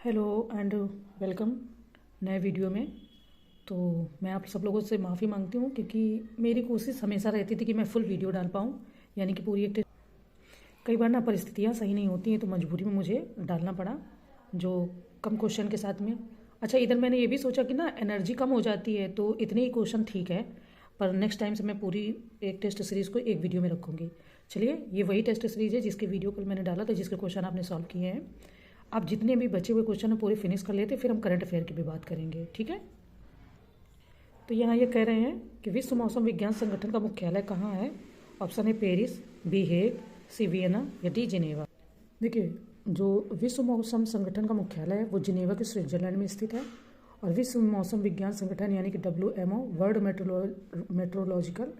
Hello and welcome नए video में। तो मैं आप सब लोगों से माफ़ी मांगती हूँ क्योंकि मेरी कोशिश हमेशा रहती थी कि मैं फुल वीडियो डाल पाऊँ, यानी कि पूरी एक कई बार ना परिस्थितियाँ सही नहीं होती हैं तो मजबूरी में मुझे डालना पड़ा जो कम क्वेश्चन के साथ में। अच्छा, इधर मैंने ये भी सोचा कि ना एनर्जी कम हो जाती है तो इतने ही क्वेश्चन ठीक है, पर नेक्स्ट टाइम से मैं पूरी एक टेस्ट सीरीज़ को एक वीडियो में रखूँगी। चलिए, ये वही टेस्ट सीरीज़ है जिसके वीडियो कल मैंने डाला था, जिसके क्वेश्चन आपने सॉल्व किए हैं। आप जितने भी बचे हुए क्वेश्चन है पूरे फिनिश कर लेते, फिर हम करंट अफेयर की भी बात करेंगे, ठीक है। तो यहाँ ये कह रहे हैं कि विश्व मौसम विज्ञान संगठन का मुख्यालय कहाँ है। ऑप्शन है पेरिस, बी हेग, सी वियना या डी जिनेवा। देखिए, जो विश्व मौसम संगठन का मुख्यालय है वो जिनेवा के स्विट्जरलैंड में स्थित है। और विश्व मौसम विज्ञान संगठन यानी कि WMO वर्ल्ड मेट्रोलॉजिकल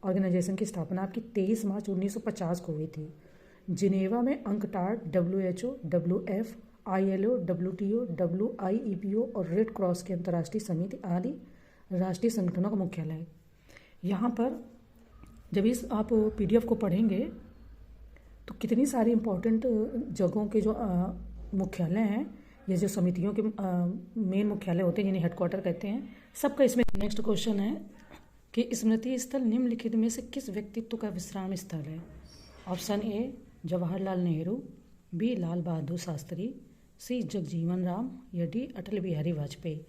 ऑर्गेनाइजेशन की स्थापना आपकी 23 मार्च 1950 को हुई थी। जिनेवा में UNCTAD, WHO, WF, ILO, WTO, WIEPO और रेड क्रॉस की अंतर्राष्ट्रीय समिति आदि राष्ट्रीय संगठनों का मुख्यालय है। यहाँ पर जब इस आप PDF को पढ़ेंगे तो कितनी सारी इम्पोर्टेंट जगहों के जो मुख्यालय हैं, ये जो समितियों के मेन मुख्यालय होते हैं जिन्हें हेडक्वार्टर कहते हैं, सबका इसमें। नेक्स्ट क्वेश्चन है कि स्मृति स्थल निम्नलिखित में से किस व्यक्तित्व का विश्राम स्थल है। Option A Jawaharlal Nehru, B Lal Bahadur Shastri, C Jagjivan Ram या डी अटल बिहारी वाजपेयी।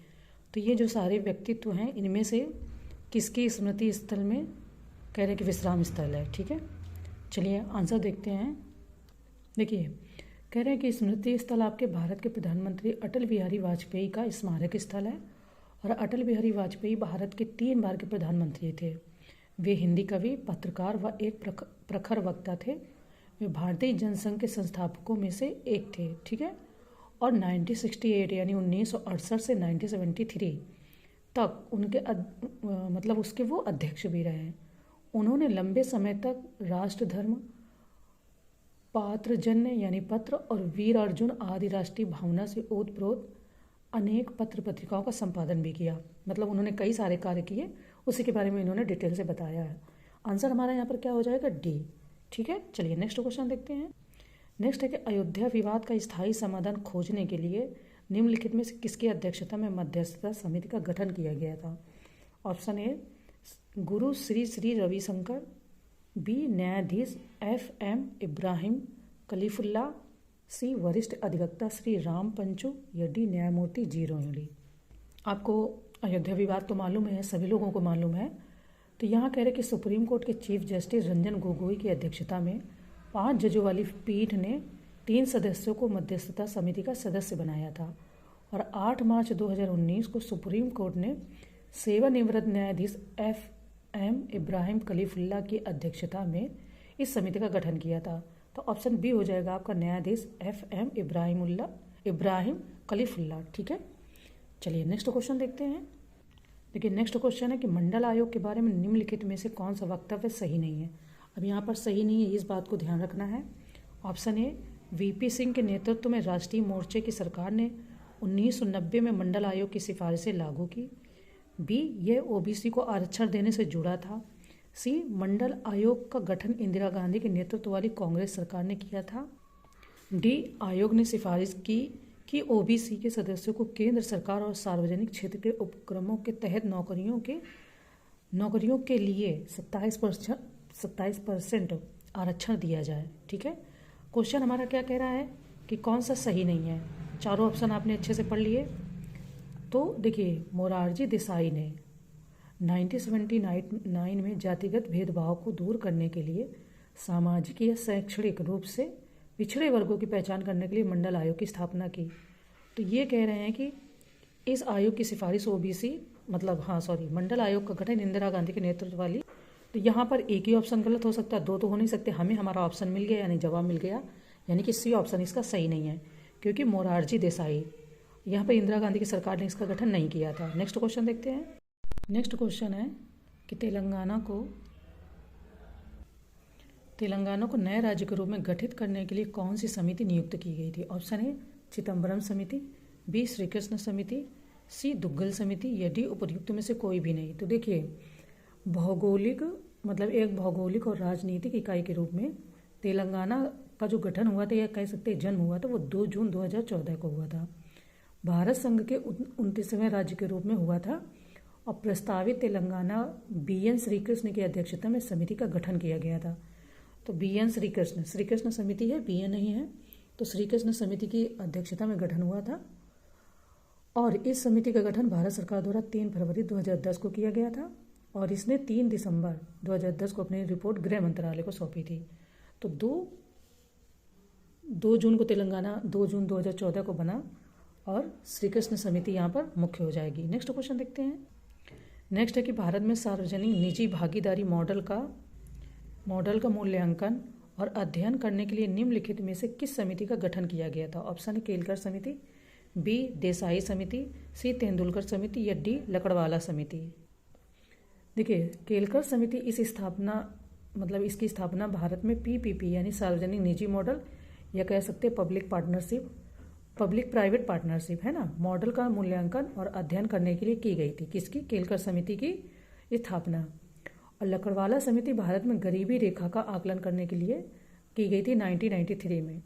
तो ये जो सारे व्यक्तित्व हैं इनमें से किसकी स्मृति स्थल में कह रहे कि विश्राम स्थल है, ठीक है। चलिए आंसर देखते हैं। देखिए, कह रहे हैं कि स्मृति स्थल आपके भारत के प्रधानमंत्री अटल बिहारी वाजपेयी का स्मारक स्थल है। और अटल बिहारी वाजपेयी भारत के 3 बार के प्रधानमंत्री थे। वे हिंदी कवि, पत्रकार व एक प्रखर वक्ता थे। वे भारतीय जनसंघ के संस्थापकों में से एक थे, ठीक है। और 1968 यानी 1968 से 1973 तक उनके मतलब उसके वो अध्यक्ष भी रहे हैं। उन्होंने लंबे समय तक राष्ट्र धर्म, पात्रजन्य यानी पत्र और वीर अर्जुन आदि राष्ट्रीय भावना से ओतप्रोत अनेक पत्र पत्रिकाओं का संपादन भी किया। मतलब उन्होंने कई सारे कार्य किए, उसी के बारे में इन्होंने डिटेल से बताया है। आंसर हमारा यहाँ पर क्या हो जाएगा, डी, ठीक है। चलिए नेक्स्ट क्वेश्चन देखते हैं। नेक्स्ट है कि अयोध्या विवाद का स्थायी समाधान खोजने के लिए निम्नलिखित में से किसकी अध्यक्षता में मध्यस्थता समिति का गठन किया गया था। Option A Guru Shri Shri Ravishankar, B न्यायाधीश FM इब्राहिम कलीफुल्ला, सी वरिष्ठ अधिवक्ता श्री राम पंचू या डी न्यायमूर्ति जी रोहिणी। आपको अयोध्या विवाद तो मालूम है, सभी लोगों को मालूम है। तो यहाँ कह रहे कि सुप्रीम कोर्ट के चीफ जस्टिस रंजन गोगोई की अध्यक्षता में 5 जजों वाली पीठ ने 3 सदस्यों को मध्यस्थता समिति का सदस्य बनाया था। और 8 मार्च 2019 को सुप्रीम कोर्ट ने सेवानिवृत्त न्यायाधीश FM इब्राहिम कलीफुल्ला की अध्यक्षता में इस समिति का गठन किया था। तो ऑप्शन बी हो जाएगा आपका, न्यायाधीश FM इब्राहिम कलीफुल्ला, ठीक है। चलिए नेक्स्ट क्वेश्चन देखते हैं। देखिए, नेक्स्ट क्वेश्चन है कि मंडल आयोग के बारे में निम्नलिखित में से कौन सा वक्तव्य सही नहीं है। अब यहाँ पर सही नहीं है, इस बात को ध्यान रखना है। ऑप्शन ए VP सिंह के नेतृत्व में राष्ट्रीय मोर्चे की सरकार ने 1990 में मंडल आयोग की सिफारिशें लागू की। बी यह OBC को आरक्षण देने से जुड़ा था। सी मंडल आयोग का गठन इंदिरा गांधी के नेतृत्व वाली कांग्रेस सरकार ने किया था। डी आयोग ने सिफारिश की कि OBC के सदस्यों को केंद्र सरकार और सार्वजनिक क्षेत्र के उपक्रमों के तहत नौकरियों के लिए 27% आरक्षण दिया जाए, ठीक है। क्वेश्चन हमारा क्या कह रहा है कि कौन सा सही नहीं है। चारों ऑप्शन आपने अच्छे से पढ़ लिए। तो देखिए, मोरारजी देसाई ने 1979 में जातिगत भेदभाव को दूर करने के लिए सामाजिक या शैक्षणिक रूप से पिछड़े वर्गों की पहचान करने के लिए मंडल आयोग की स्थापना की। तो ये कह रहे हैं कि इस आयोग की सिफारिश OBC मंडल आयोग का गठन इंदिरा गांधी के नेतृत्व वाली। तो यहाँ पर एक ही ऑप्शन गलत हो सकता है, दो तो हो नहीं सकते। हमें हमारा ऑप्शन मिल गया यानी जवाब मिल गया, यानी कि सी ऑप्शन इसका सही नहीं है, क्योंकि मोरारजी देसाई यहाँ पर इंदिरा गांधी की सरकार ने इसका गठन नहीं किया था। नेक्स्ट क्वेश्चन देखते हैं। नेक्स्ट क्वेश्चन है कि तेलंगाना को नए राज्य के रूप में गठित करने के लिए कौन सी समिति नियुक्त की गई थी। ऑप्शन ए चिदम्बरम समिति, बी श्रीकृष्ण समिति, सी दुग्गल समिति या डी उपर्युक्त में से कोई भी नहीं। तो देखिए, एक भौगोलिक और राजनीतिक इकाई के रूप में तेलंगाना का जो गठन हुआ था या कह सकते हैं जन्म हुआ था वो 2 जून 2014 को हुआ था। भारत संघ के 29वें राज्य के रूप में हुआ था और प्रस्तावित तेलंगाना BN श्रीकृष्ण की अध्यक्षता में समिति का गठन किया गया था। तो BN श्रीकृष्ण समिति है, BN नहीं है, तो श्रीकृष्ण समिति की अध्यक्षता में गठन हुआ था और इस समिति का गठन भारत सरकार द्वारा 3 फरवरी 2010 को किया गया था और इसने 3 दिसंबर 2010 को अपनी रिपोर्ट गृह मंत्रालय को सौंपी थी। तो 2 जून को तेलंगाना 2 जून 2014 को बना और श्रीकृष्ण समिति यहाँ पर मुख्य हो जाएगी। नेक्स्ट क्वेश्चन देखते हैं। नेक्स्ट है कि भारत में सार्वजनिक निजी भागीदारी मॉडल का मूल्यांकन और अध्ययन करने के लिए निम्नलिखित में से किस समिति का गठन किया गया था? ऑप्शन है केलकर समिति, B देसाई समिति, C तेंदुलकर समिति या D लकड़वाला समिति। देखिए, केलकर समिति इसकी स्थापना भारत में PPP यानी सार्वजनिक निजी मॉडल या कह सकते हैं पब्लिक प्राइवेट पार्टनरशिप है ना, मॉडल का मूल्यांकन और अध्ययन करने के लिए की गई थी। किसकी? केलकर समिति की स्थापना। और लकड़वाला समिति भारत में गरीबी रेखा का आकलन करने के लिए की गई थी 1993 में।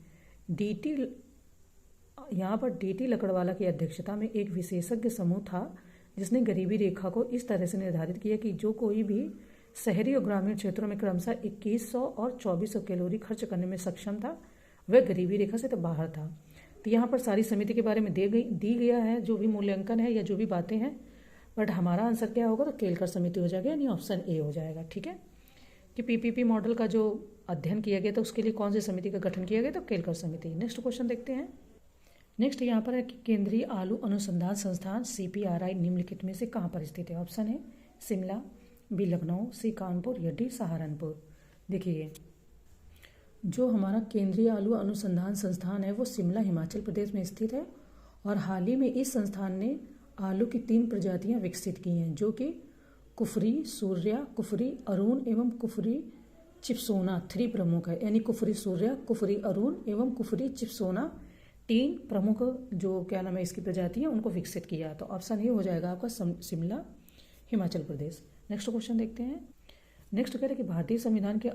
यहाँ पर DT लकड़वाला की अध्यक्षता में एक विशेषज्ञ समूह था जिसने गरीबी रेखा को इस तरह से निर्धारित किया कि जो कोई भी शहरी और ग्रामीण क्षेत्रों में क्रमशः 2100 और 2400 कैलोरी खर्च करने में सक्षम था वह गरीबी रेखा से तो बाहर था। तो यहाँ पर सारी समिति के बारे में दी गया है जो भी मूल्यांकन है या जो भी बातें हैं, बट हमारा आंसर क्या होगा? तो केलकर समिति हो जाएगा, यानी ऑप्शन ए हो जाएगा। ठीक है, कि PPP मॉडल का जो अध्ययन किया गया था उसके लिए कौन सी समिति का गठन किया गया? तो केलकर समिति। नेक्स्ट क्वेश्चन देखते हैं। नेक्स्ट यहाँ पर है कि केंद्रीय आलू अनुसंधान संस्थान CPRI निम्नलिखित में से कहाँ पर स्थित है? ऑप्शन है शिमला, B लखनऊ, C कानपुर या D सहारनपुर। देखिए, जो हमारा केंद्रीय आलू अनुसंधान संस्थान है वो शिमला हिमाचल प्रदेश में स्थित है और हाल ही में इस संस्थान ने आलू की 3 प्रजातियां विकसित की हैं जो कि कुफरी सूर्या, कुफरी अरुण एवं कुफरी चिप्सोना 3 प्रमुख है, यानी कुफरी सूर्या, कुफरी अरुण एवं कुफरी चिप्सोना 3 प्रमुख जो क्या नाम है इसकी प्रजाति है उनको विकसित किया। तो ऑप्शन ये हो जाएगा आपका शिमला हिमाचल प्रदेश। नेक्स्ट क्वेश्चन देखते हैं। नेक्स्ट कह रहे कि भारतीय संविधान के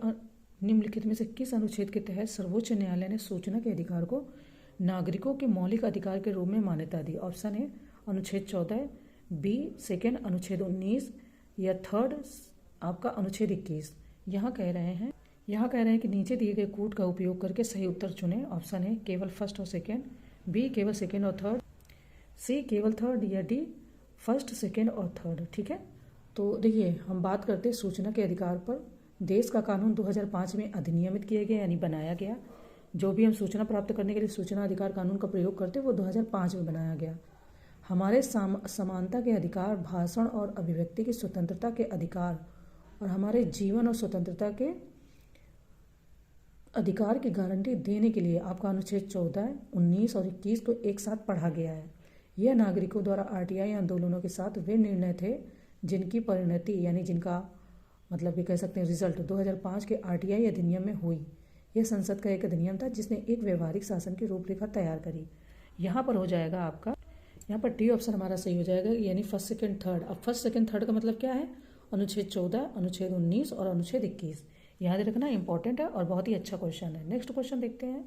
निम्नलिखित में से किस अनुच्छेद के तहत सर्वोच्च न्यायालय ने सूचना के अधिकार को नागरिकों के मौलिक अधिकार के रूप में मान्यता दी? ऑप्शन है अनुच्छेद 14, B सेकेंड अनुच्छेद 19 या थर्ड आपका अनुच्छेद 21। यहाँ कह रहे हैं कि नीचे दिए गए कोड का उपयोग करके सही उत्तर चुनें। ऑप्शन है केवल फर्स्ट और सेकेंड, B केवल सेकेंड और थर्ड, C केवल थर्ड या D फर्स्ट सेकेंड और थर्ड। ठीक है, तो देखिए हम बात करते हैं सूचना के अधिकार पर। देश का कानून 2005 में अधिनियमित किया गया यानी बनाया गया। जो भी हम सूचना प्राप्त करने के लिए सूचना अधिकार कानून का प्रयोग करते हैं वो 2005 में बनाया गया। हमारे समानता के अधिकार, भाषण और अभिव्यक्ति की स्वतंत्रता के अधिकार और हमारे जीवन और स्वतंत्रता के अधिकार की गारंटी देने के लिए आपका अनुच्छेद 14, 19 और 21 को एक साथ पढ़ा गया है। यह नागरिकों द्वारा RTI आंदोलनों के साथ वे निर्णय थे जिनकी परिणति यानी जिनका मतलब ये कह सकते हैं रिजल्ट 2005 के RTI अधिनियम में हुई। यह संसद का एक अधिनियम था जिसने एक व्यवहारिक शासन की रूपरेखा तैयार करी। यहाँ पर हो जाएगा आपका, यहाँ पर D ऑप्शन हमारा सही हो जाएगा, यानी फर्स्ट सेकेंड थर्ड। अब फर्स्ट सेकेंड थर्ड का मतलब क्या है? अनुच्छेद 14, अनुच्छेद 19 और अनुच्छेद 21। याद रखना, इंपॉर्टेंट है और बहुत ही अच्छा क्वेश्चन है। नेक्स्ट क्वेश्चन देखते हैं।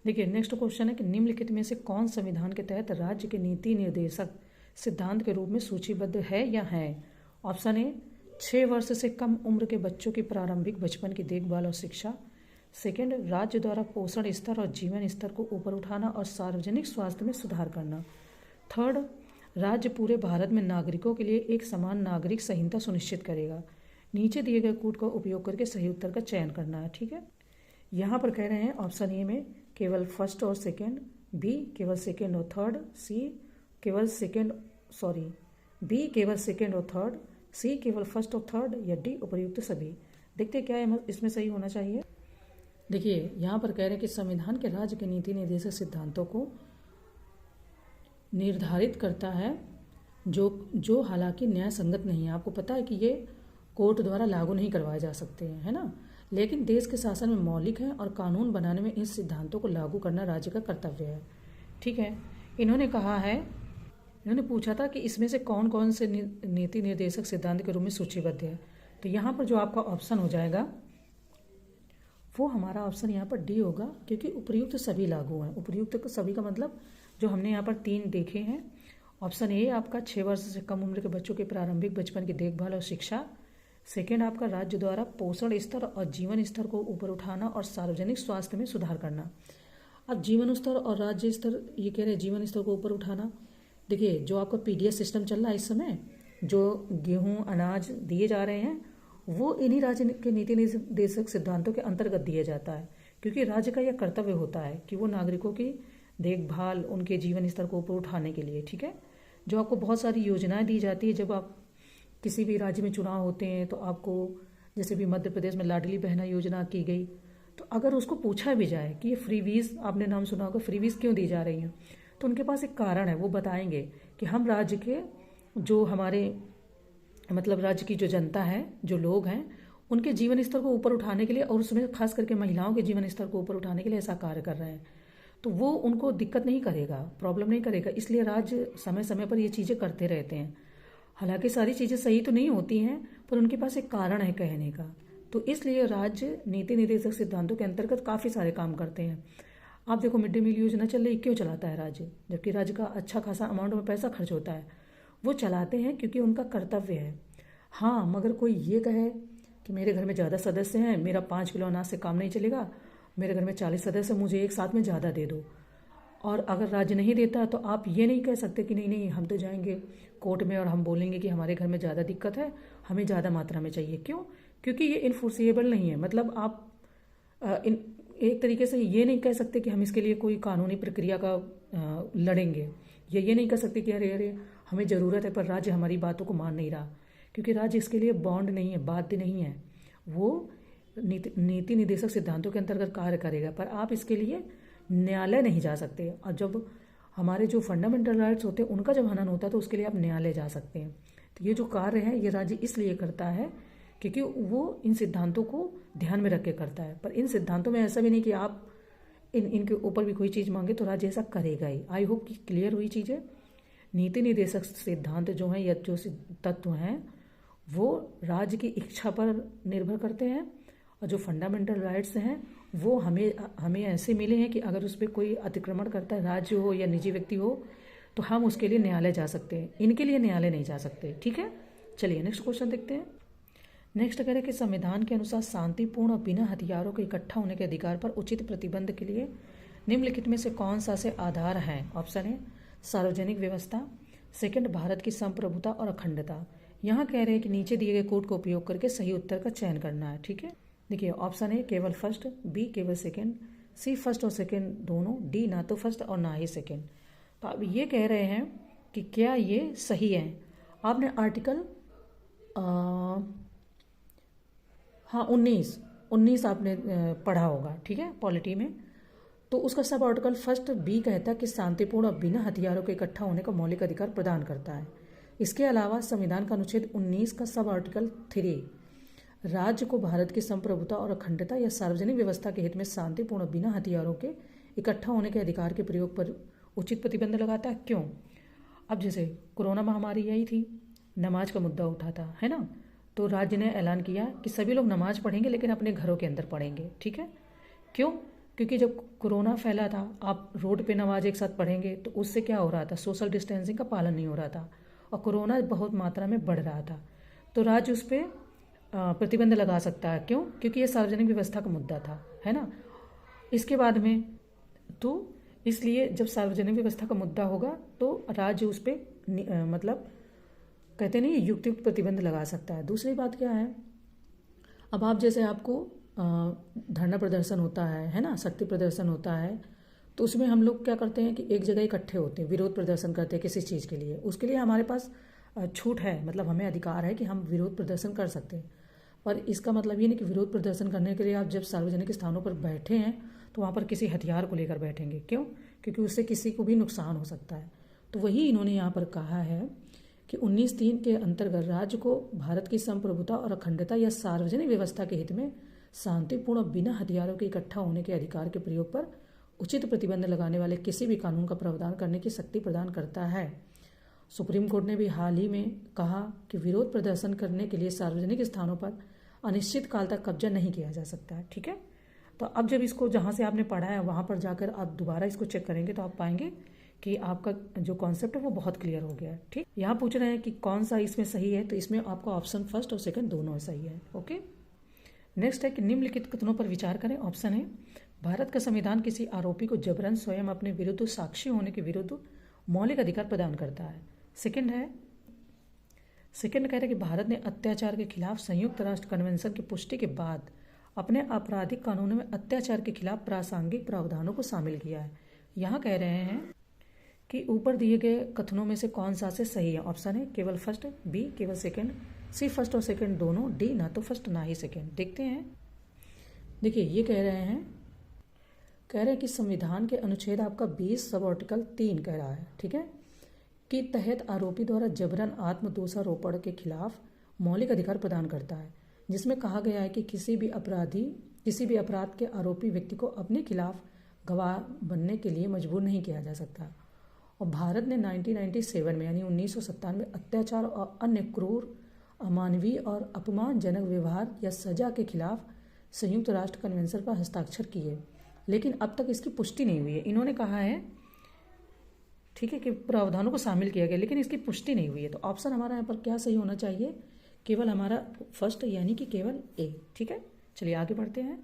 देखिए, नेक्स्ट क्वेश्चन है कि निम्नलिखित में से कौन संविधान के तहत राज्य के नीति निर्देशक सिद्धांत के रूप में सूचीबद्ध है या है? ऑप्शन ए 6 वर्ष से कम उम्र के बच्चों की प्रारंभिक बचपन की देखभाल और शिक्षा। सेकेंड, राज्य द्वारा पोषण स्तर और जीवन स्तर को ऊपर उठाना और सार्वजनिक स्वास्थ्य में सुधार करना। थर्ड, राज्य पूरे भारत में नागरिकों के लिए एक समान नागरिक संहिता सुनिश्चित करेगा। नीचे दिए गए कोड का उपयोग करके सही उत्तर का चयन करना है। ठीक है, यहाँ पर कह रहे हैं ऑप्शन ए में केवल फर्स्ट और सेकेंड, B केवल सेकेंड और थर्ड, B केवल सेकेंड और थर्ड, C केवल फर्स्ट और थर्ड या D उपर्युक्त सभी। देखते हैं क्या है इसमें सही होना चाहिए। देखिए, यहाँ पर कह रहे हैं कि संविधान के राज्य के नीति निर्देशक सिद्धांतों को निर्धारित करता है जो हालांकि न्याय संगत नहीं है। आपको पता है कि ये कोर्ट द्वारा लागू नहीं करवाए जा सकते हैं, है ना, लेकिन देश के शासन में मौलिक है और कानून बनाने में इन सिद्धांतों को लागू करना राज्य का कर्तव्य है। ठीक है, इन्होंने पूछा था कि इसमें से कौन कौन से नीति निर्देशक सिद्धांत के रूप में सूचीबद्ध है। तो यहाँ पर जो आपका ऑप्शन हो जाएगा वो हमारा ऑप्शन यहाँ पर D होगा, क्योंकि उपर्युक्त सभी लागू हैं। उपर्युक्त सभी का मतलब जो हमने यहाँ पर 3 देखे हैं। ऑप्शन ए आपका 6 वर्ष से कम उम्र के बच्चों के प्रारंभिक बचपन की देखभाल और शिक्षा। सेकेंड आपका राज्य द्वारा पोषण स्तर और जीवन स्तर को ऊपर उठाना और सार्वजनिक स्वास्थ्य में सुधार करना। अब जीवन स्तर और राज्य स्तर, ये कह रहे हैं जीवन स्तर को ऊपर उठाना। देखिए जो आपका पीडीएस सिस्टम चल रहा है इस समय, जो गेहूं अनाज दिए जा रहे हैं वो इन्हीं राज्य के नीति निर्देशक सिद्धांतों के अंतर्गत दिया जाता है, क्योंकि राज्य का यह कर्तव्य होता है कि वो नागरिकों की देखभाल, उनके जीवन स्तर को ऊपर उठाने के लिए, ठीक है। जो आपको बहुत सारी योजनाएं दी जाती है जब आप किसी भी राज्य में चुनाव होते हैं, तो आपको जैसे भी मध्य प्रदेश में लाडली बहना योजना की गई, तो अगर उसको पूछा भी जाए कि ये फ्रीवीज, आपने नाम सुना होगा, फ्रीवीज क्यों दी जा रही हैं, तो उनके पास एक कारण है, वो बताएंगे कि हम राज्य के जो हमारे मतलब राज्य की जो जनता है, जो लोग हैं, उनके जीवन स्तर को ऊपर उठाने के लिए और उसमें खास करके महिलाओं के जीवन स्तर को ऊपर उठाने के लिए ऐसा कार्य कर रहे हैं। तो वो उनको दिक्कत नहीं करेगा, प्रॉब्लम नहीं करेगा, इसलिए राज्य समय समय पर ये चीज़ें करते रहते हैं। हालांकि सारी चीज़ें सही तो नहीं होती हैं, पर उनके पास एक कारण है कहने का, तो इसलिए राज्य नीति निर्देशक सिद्धांतों के अंतर्गत काफ़ी सारे काम करते हैं। आप देखो मिड डे मील योजना चल रही, क्यों चलाता है राज्य, जबकि राज्य का अच्छा खासा अमाउंट में पैसा खर्च होता है, वो चलाते हैं क्योंकि उनका कर्तव्य है। हाँ, मगर कोई ये कहे कि मेरे घर में ज़्यादा सदस्य हैं, मेरा 5 किलो अनाज से काम नहीं चलेगा, मेरे घर में 40 सदस्य, मुझे एक साथ में ज़्यादा दे दो, और अगर राज्य नहीं देता तो आप ये नहीं कह सकते कि नहीं नहीं हम तो जाएंगे कोर्ट में और हम बोलेंगे कि हमारे घर में ज़्यादा दिक्कत है, हमें ज़्यादा मात्रा में चाहिए। क्यों? क्योंकि ये इनफोर्सिएबल नहीं है। मतलब आप एक तरीके से ये नहीं कह सकते कि हम इसके लिए कोई कानूनी प्रक्रिया का लड़ेंगे, या ये नहीं कह सकते कि अरे अरे हमें ज़रूरत है पर राज्य हमारी बातों को मान नहीं रहा, क्योंकि राज्य इसके लिए बॉन्ड नहीं है, बाध्य नहीं है, वो नीति निर्देशक सिद्धांतों के अंतर्गत कार्य करेगा, पर आप इसके लिए न्यायालय नहीं जा सकते। और जब हमारे जो फंडामेंटल राइट्स होते हैं उनका जब हनन होता है तो उसके लिए आप न्यायालय जा सकते हैं। तो ये जो कार्य है ये राज्य इसलिए करता है क्योंकि वो इन सिद्धांतों को ध्यान में रख के करता है। पर इन सिद्धांतों में ऐसा भी नहीं कि आप इनके ऊपर भी कोई चीज़ मांगे तो राज्य ऐसा करेगा ही। आई होप कि क्लियर हुई चीज़ें। नीति निर्देशक सिद्धांत जो हैं या जो तत्व हैं वो राज्य की इच्छा पर निर्भर करते हैं, और जो फंडामेंटल राइट्स हैं वो हमें ऐसे मिले हैं कि अगर उस पर कोई अतिक्रमण करता है, राज्य हो या निजी व्यक्ति हो, तो हम उसके लिए न्यायालय जा सकते हैं, इनके लिए न्यायालय नहीं जा सकते। ठीक है, चलिए नेक्स्ट क्वेश्चन देखते हैं। नेक्स्ट कह रहे कि संविधान के अनुसार शांतिपूर्ण और बिना हथियारों के इकट्ठा होने के अधिकार पर उचित प्रतिबंध के लिए निम्नलिखित में से कौन सा से आधार है? ऑप्शन है सार्वजनिक व्यवस्था, सेकंड भारत की संप्रभुता और अखंडता। यहाँ कह रहे हैं कि नीचे दिए गए कोड का उपयोग करके सही उत्तर का चयन करना है। ठीक है, देखिए ऑप्शन ए केवल फर्स्ट, बी केवल सेकंड, सी फर्स्ट और सेकंड दोनों, डी ना तो फर्स्ट और ना ही सेकंड। तो अब ये कह रहे हैं कि क्या ये सही है। आपने आर्टिकल 19 आपने पढ़ा होगा, ठीक है, पॉलिटी में। तो उसका सब आर्टिकल फर्स्ट बी कहता है कि शांतिपूर्ण और बिना हथियारों के इकट्ठा होने का मौलिक अधिकार प्रदान करता है। इसके अलावा संविधान का अनुच्छेद 19 का सब आर्टिकल 3 राज्य को भारत की संप्रभुता और अखंडता या सार्वजनिक व्यवस्था के हित में शांतिपूर्ण बिना हथियारों के इकट्ठा होने के अधिकार के प्रयोग पर उचित प्रतिबंध लगाता है। क्यों? अब जैसे कोरोना महामारी आई थी, नमाज का मुद्दा उठा था, है ना, तो राज्य ने ऐलान किया कि सभी लोग नमाज पढ़ेंगे लेकिन अपने घरों के अंदर पढ़ेंगे। ठीक है, क्यों? क्योंकि जब कोरोना फैला था, आप रोड पे नमाज एक साथ पढ़ेंगे तो उससे क्या हो रहा था, सोशल डिस्टेंसिंग का पालन नहीं हो रहा था और कोरोना बहुत मात्रा में बढ़ रहा था। तो राज्य उस पर प्रतिबंध लगा सकता है। क्यों? क्योंकि ये सार्वजनिक व्यवस्था का मुद्दा था, है ना। इसके बाद में तो इसलिए जब सार्वजनिक व्यवस्था का मुद्दा होगा तो राज्य उस पर मतलब कहते नहीं युक्तियुक्त प्रतिबंध लगा सकता है। दूसरी बात क्या है, अब आप जैसे आपको धरना प्रदर्शन होता है ना, शक्ति प्रदर्शन होता है, तो उसमें हम लोग क्या करते हैं कि एक जगह इकट्ठे होते हैं, विरोध प्रदर्शन करते हैं किसी चीज़ के लिए। उसके लिए हमारे पास छूट है, मतलब हमें अधिकार है कि हम विरोध प्रदर्शन कर सकते हैं। पर इसका मतलब ये नहीं कि विरोध प्रदर्शन करने के लिए आप जब सार्वजनिक स्थानों पर बैठे हैं तो वहाँ पर किसी हथियार को लेकर बैठेंगे। क्यों? क्योंकि उससे किसी को भी नुकसान हो सकता है। तो वही इन्होंने यहाँ पर कहा है कि 19(3) के अंतर्गत राज्य को भारत की संप्रभुता और अखंडता या सार्वजनिक व्यवस्था के हित में शांतिपूर्ण बिना हथियारों के इकट्ठा होने के अधिकार के प्रयोग पर उचित प्रतिबंध लगाने वाले किसी भी कानून का प्रावधान करने की शक्ति प्रदान करता है। सुप्रीम कोर्ट ने भी हाल ही में कहा कि विरोध प्रदर्शन करने के लिए सार्वजनिक स्थानों पर अनिश्चित काल तक कब्जा नहीं किया जा सकता है। ठीक है, तो अब जब इसको जहाँ से आपने पढ़ा है वहाँ पर जाकर आप दोबारा इसको चेक करेंगे तो आप पाएंगे कि आपका जो कॉन्सेप्ट है वो बहुत क्लियर हो गया है। ठीक, यहाँ पूछ रहे हैं कि कौन सा इसमें सही है, तो इसमें आपका ऑप्शन फर्स्ट और सेकंड दोनों सही है। ओके, नेक्स्ट है कि निम्नलिखित कथनों पर विचार करें। ऑप्शन है, भारत का संविधान किसी आरोपी को जबरन स्वयं अपने विरुद्ध साक्षी होने के विरुद्ध मौलिक अधिकार प्रदान करता है। सेकंड कह रहे हैं कि भारत ने अत्याचार के खिलाफ संयुक्त राष्ट्र कन्वेंशन की पुष्टि के बाद अपने आपराधिक कानूनों में अत्याचार के खिलाफ प्रासंगिक प्रावधानों को शामिल किया है। यहाँ कह रहे हैं कि ऊपर दिए गए कथनों में से कौन सा से सही है। ऑप्शन है केवल फर्स्ट, बी केवल सेकंड, सी फर्स्ट और सेकंड दोनों, डी ना तो फर्स्ट ना ही सेकंड। देखते हैं। देखिए, ये कह रहे हैं कि संविधान के अनुच्छेद आपका 20 सब आर्टिकल 3 कह रहा है, ठीक है, कि तहत आरोपी द्वारा जबरन आत्मदोषारोपण के खिलाफ मौलिक अधिकार प्रदान करता है, जिसमें कहा गया है कि किसी भी अपराध के आरोपी व्यक्ति को अपने खिलाफ गवाह बनने के लिए मजबूर नहीं किया जा सकता। और भारत ने 1997 में यानी 1997 में अत्याचार और अन्य क्रूर, अमानवीय और अपमानजनक व्यवहार या सजा के खिलाफ संयुक्त राष्ट्र कन्वेंशन पर हस्ताक्षर किए, लेकिन अब तक इसकी पुष्टि नहीं हुई है। इन्होंने कहा है, ठीक है, कि प्रावधानों को शामिल किया गया, लेकिन इसकी पुष्टि नहीं हुई है। तो ऑप्शन हमारा यहाँ पर क्या सही होना चाहिए? केवल हमारा फर्स्ट, यानी कि केवल ए। ठीक है, चलिए आगे बढ़ते हैं।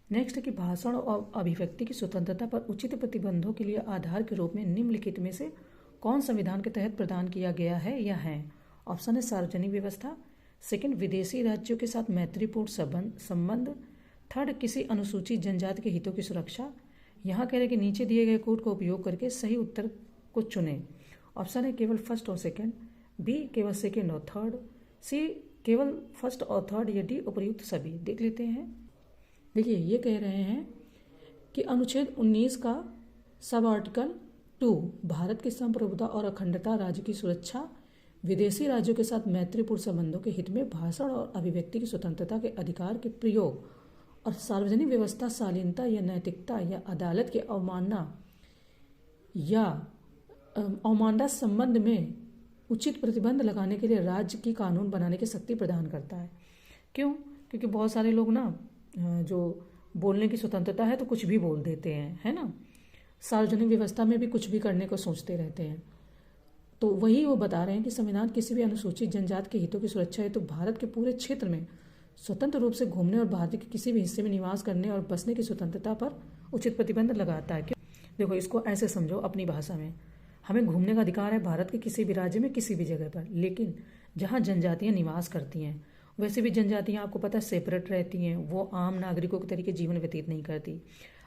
नेक्स्ट है कि भाषण और अभिव्यक्ति की स्वतंत्रता पर उचित प्रतिबंधों के लिए आधार के रूप में निम्नलिखित में से कौन संविधान के तहत प्रदान किया गया है या है? ऑप्शन है सार्वजनिक व्यवस्था, सेकंड विदेशी राज्यों के साथ मैत्रीपूर्ण संबंध, थर्ड किसी अनुसूचित जनजाति के हितों की सुरक्षा। यहाँ कह रहे कि नीचे दिए गए कोड का उपयोग करके सही उत्तर को चुनें। ऑप्शन है केवल फर्स्ट और सेकंड, बी केवल सेकंड और थर्ड, सी केवल फर्स्ट और थर्ड, या डी उपर्युक्त सभी। देख लेते हैं। देखिए, ये कह रहे हैं कि अनुच्छेद 19 का सब आर्टिकल 2 भारत की संप्रभुता और अखंडता, राज्य की सुरक्षा, विदेशी राज्यों के साथ मैत्रीपूर्ण संबंधों के हित में भाषण और अभिव्यक्ति की स्वतंत्रता के अधिकार के प्रयोग और सार्वजनिक व्यवस्था, शालीनता या नैतिकता या अदालत के अवमानना संबंध में उचित प्रतिबंध लगाने के लिए राज्य की कानून बनाने की शक्ति प्रदान करता है। क्यों? क्योंकि बहुत सारे लोग ना जो बोलने की स्वतंत्रता है तो कुछ भी बोल देते हैं, है ना, सार्वजनिक व्यवस्था में भी कुछ भी करने को सोचते रहते हैं। तो वही वो बता रहे हैं कि संविधान किसी भी अनुसूचित जनजाति के हितों की सुरक्षा हेतु भारत के पूरे क्षेत्र में स्वतंत्र रूप से घूमने और भारत के किसी भी हिस्से में निवास करने और बसने की स्वतंत्रता पर उचित प्रतिबंध लगाता है। क्यों? देखो, इसको ऐसे समझो अपनी भाषा में, हमें घूमने का अधिकार है भारत के किसी भी राज्य में, किसी भी जगह पर, लेकिन जहाँ जनजातियाँ निवास करती हैं, वैसे भी जनजातियाँ आपको पता है सेपरेट रहती हैं, वो आम नागरिकों के तरीके जीवन व्यतीत नहीं करती।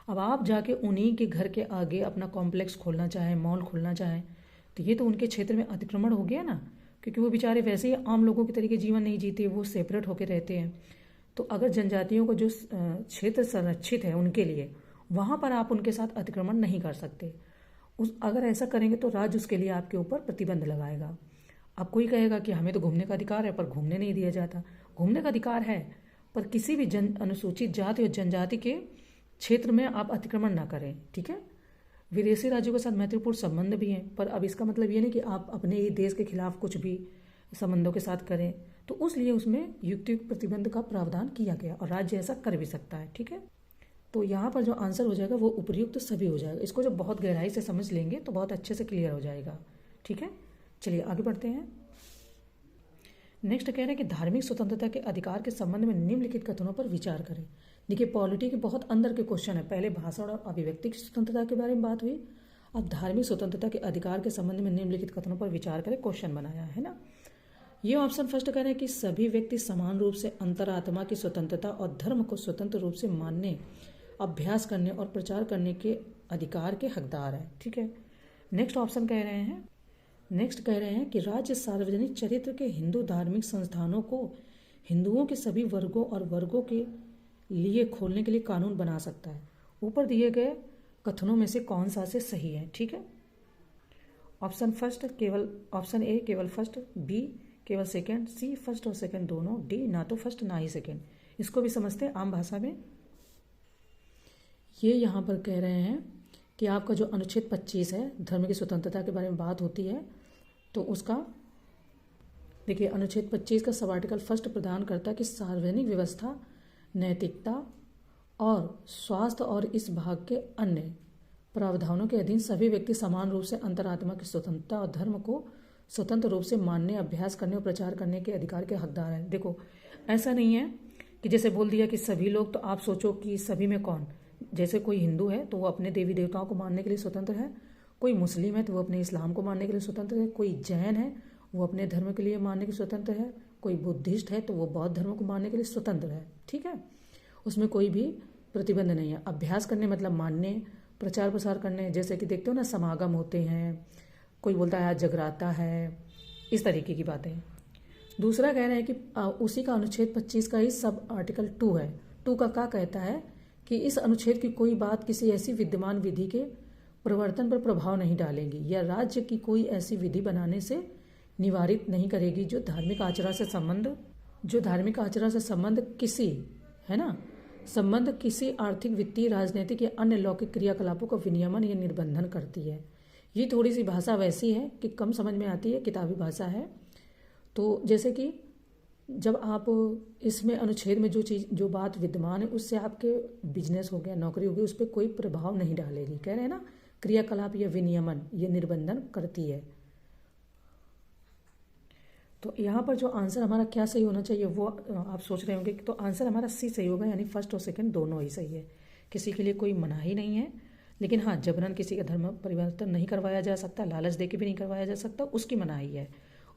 अब आप जाके उन्हीं के घर के आगे अपना कॉम्प्लेक्स खोलना चाहें, मॉल खोलना चाहें, तो ये तो उनके क्षेत्र में अतिक्रमण हो गया ना, क्योंकि वो बेचारे वैसे ही आम लोगों के तरीके जीवन नहीं जीते, वो सेपरेट होकर रहते हैं। तो अगर जनजातियों को जो क्षेत्र संरक्षित है उनके लिए, वहाँ पर आप उनके साथ अतिक्रमण नहीं कर सकते। अगर ऐसा करेंगे तो राज्य उसके लिए आपके ऊपर प्रतिबंध लगाएगा। अब कोई कहेगा कि हमें तो घूमने का अधिकार है, पर घूमने नहीं दिया जाता। घूमने का अधिकार है, पर किसी भी अनुसूचित जाति और जनजाति के क्षेत्र में आप अतिक्रमण ना करें। ठीक है, विदेशी राज्यों के साथ मैत्रीपूर्ण संबंध भी हैं, पर अब इसका मतलब ये नहीं कि आप अपने ही देश के खिलाफ कुछ भी संबंधों के साथ करें। तो उसलिए उसमें युक्तियुक्त प्रतिबंध का प्रावधान किया गया और राज्य ऐसा कर भी सकता है। ठीक है, तो यहाँ पर जो आंसर हो जाएगा वो उपयुक्त सभी हो जाएगा। इसको जब बहुत गहराई से समझ लेंगे तो बहुत अच्छे से क्लियर हो जाएगा। ठीक है, चलिए आगे बढ़ते हैं। नेक्स्ट कह रहे हैं कि धार्मिक स्वतंत्रता के अधिकार के संबंध में निम्नलिखित कथनों पर विचार करें। देखिए, पॉलिटी के बहुत अंदर के क्वेश्चन है। पहले भाषण और अभिव्यक्ति की स्वतंत्रता के बारे में बात हुई, अब धार्मिक स्वतंत्रता के अधिकार के संबंध में निम्नलिखित कथनों पर विचार करें, क्वेश्चन बनाया है ना। ये ऑप्शन फर्स्ट कह रहे हैं कि सभी व्यक्ति समान रूप से अंतरात्मा की स्वतंत्रता और धर्म को स्वतंत्र रूप से मानने, अभ्यास करने और प्रचार करने के अधिकार के हकदार है। ठीक है, नेक्स्ट कह रहे हैं कि राज्य सार्वजनिक चरित्र के हिंदू धार्मिक संस्थानों को हिंदुओं के सभी वर्गों और वर्गों के लिए खोलने के लिए कानून बना सकता है। ऊपर दिए गए कथनों में से कौन सा से सही है? ठीक है, ऑप्शन ए केवल फर्स्ट, बी केवल सेकंड, सी फर्स्ट और सेकंड दोनों, डी ना तो फर्स्ट ना ही सेकंड। इसको भी समझते हैं आम भाषा में। ये यहाँ पर कह रहे हैं कि आपका जो अनुच्छेद 25 है, धर्म की स्वतंत्रता के बारे में बात होती है, तो उसका देखिए अनुच्छेद 25 का सब आर्टिकल फर्स्ट प्रदान करता है कि सार्वजनिक व्यवस्था, नैतिकता और स्वास्थ्य और इस भाग के अन्य प्रावधानों के अधीन सभी व्यक्ति समान रूप से अंतरात्मा की स्वतंत्रता और धर्म को स्वतंत्र रूप से मानने, अभ्यास करने और प्रचार करने के अधिकार के हकदार हैं। देखो, ऐसा नहीं है कि जैसे बोल दिया कि सभी लोग, तो आप सोचो कि सभी में कौन, जैसे कोई हिंदू है तो वो अपने देवी देवताओं को मानने के लिए स्वतंत्र है, कोई मुस्लिम है तो वो अपने इस्लाम को मानने के लिए स्वतंत्र है, कोई जैन है वो अपने धर्म के लिए मानने के स्वतंत्र है, कोई बुद्धिस्ट है तो वो बौद्ध धर्म को मानने के लिए स्वतंत्र है। ठीक है, उसमें कोई भी प्रतिबंध नहीं है। अभ्यास करने मतलब मानने, प्रचार प्रसार करने, जैसे कि देखते हो ना समागम होते हैं, कोई बोलता है आज जगराता है, इस तरीके की बातें। दूसरा कह रहे हैं कि उसी का अनुच्छेद 25 का ही सब आर्टिकल 2 है। 2 का क्या कहता है कि इस अनुच्छेद की कोई बात किसी ऐसी विद्यमान विधि के प्रवर्तन पर प्रभाव नहीं डालेगी या राज्य की कोई ऐसी विधि बनाने से निवारित नहीं करेगी जो धार्मिक आचरण से संबंध किसी, है ना, संबंध किसी आर्थिक, वित्तीय, राजनीतिक या अन्य लौकिक क्रियाकलापों का विनियमन या निर्बंधन करती है। ये थोड़ी सी भाषा वैसी है कि कम समझ में आती है, किताबी भाषा है। तो जैसे कि जब आप इसमें अनुच्छेद में जो बात विद्यमान है उससे आपके बिजनेस हो गया, नौकरी हो गई, उस पर कोई प्रभाव नहीं डालेगी। कह रहे हैं ना, क्रियाकलाप या विनियमन ये निर्बंधन करती है। तो यहाँ पर जो आंसर हमारा क्या सही होना चाहिए वो आप सोच रहे होंगे, तो आंसर हमारा सी सही होगा, यानी फर्स्ट और सेकंड दोनों ही सही है। किसी के लिए कोई मनाही नहीं है, लेकिन हाँ, जबरन किसी का धर्म परिवर्तन नहीं करवाया जा सकता, लालच देके भी नहीं करवाया जा सकता, उसकी मनाही है।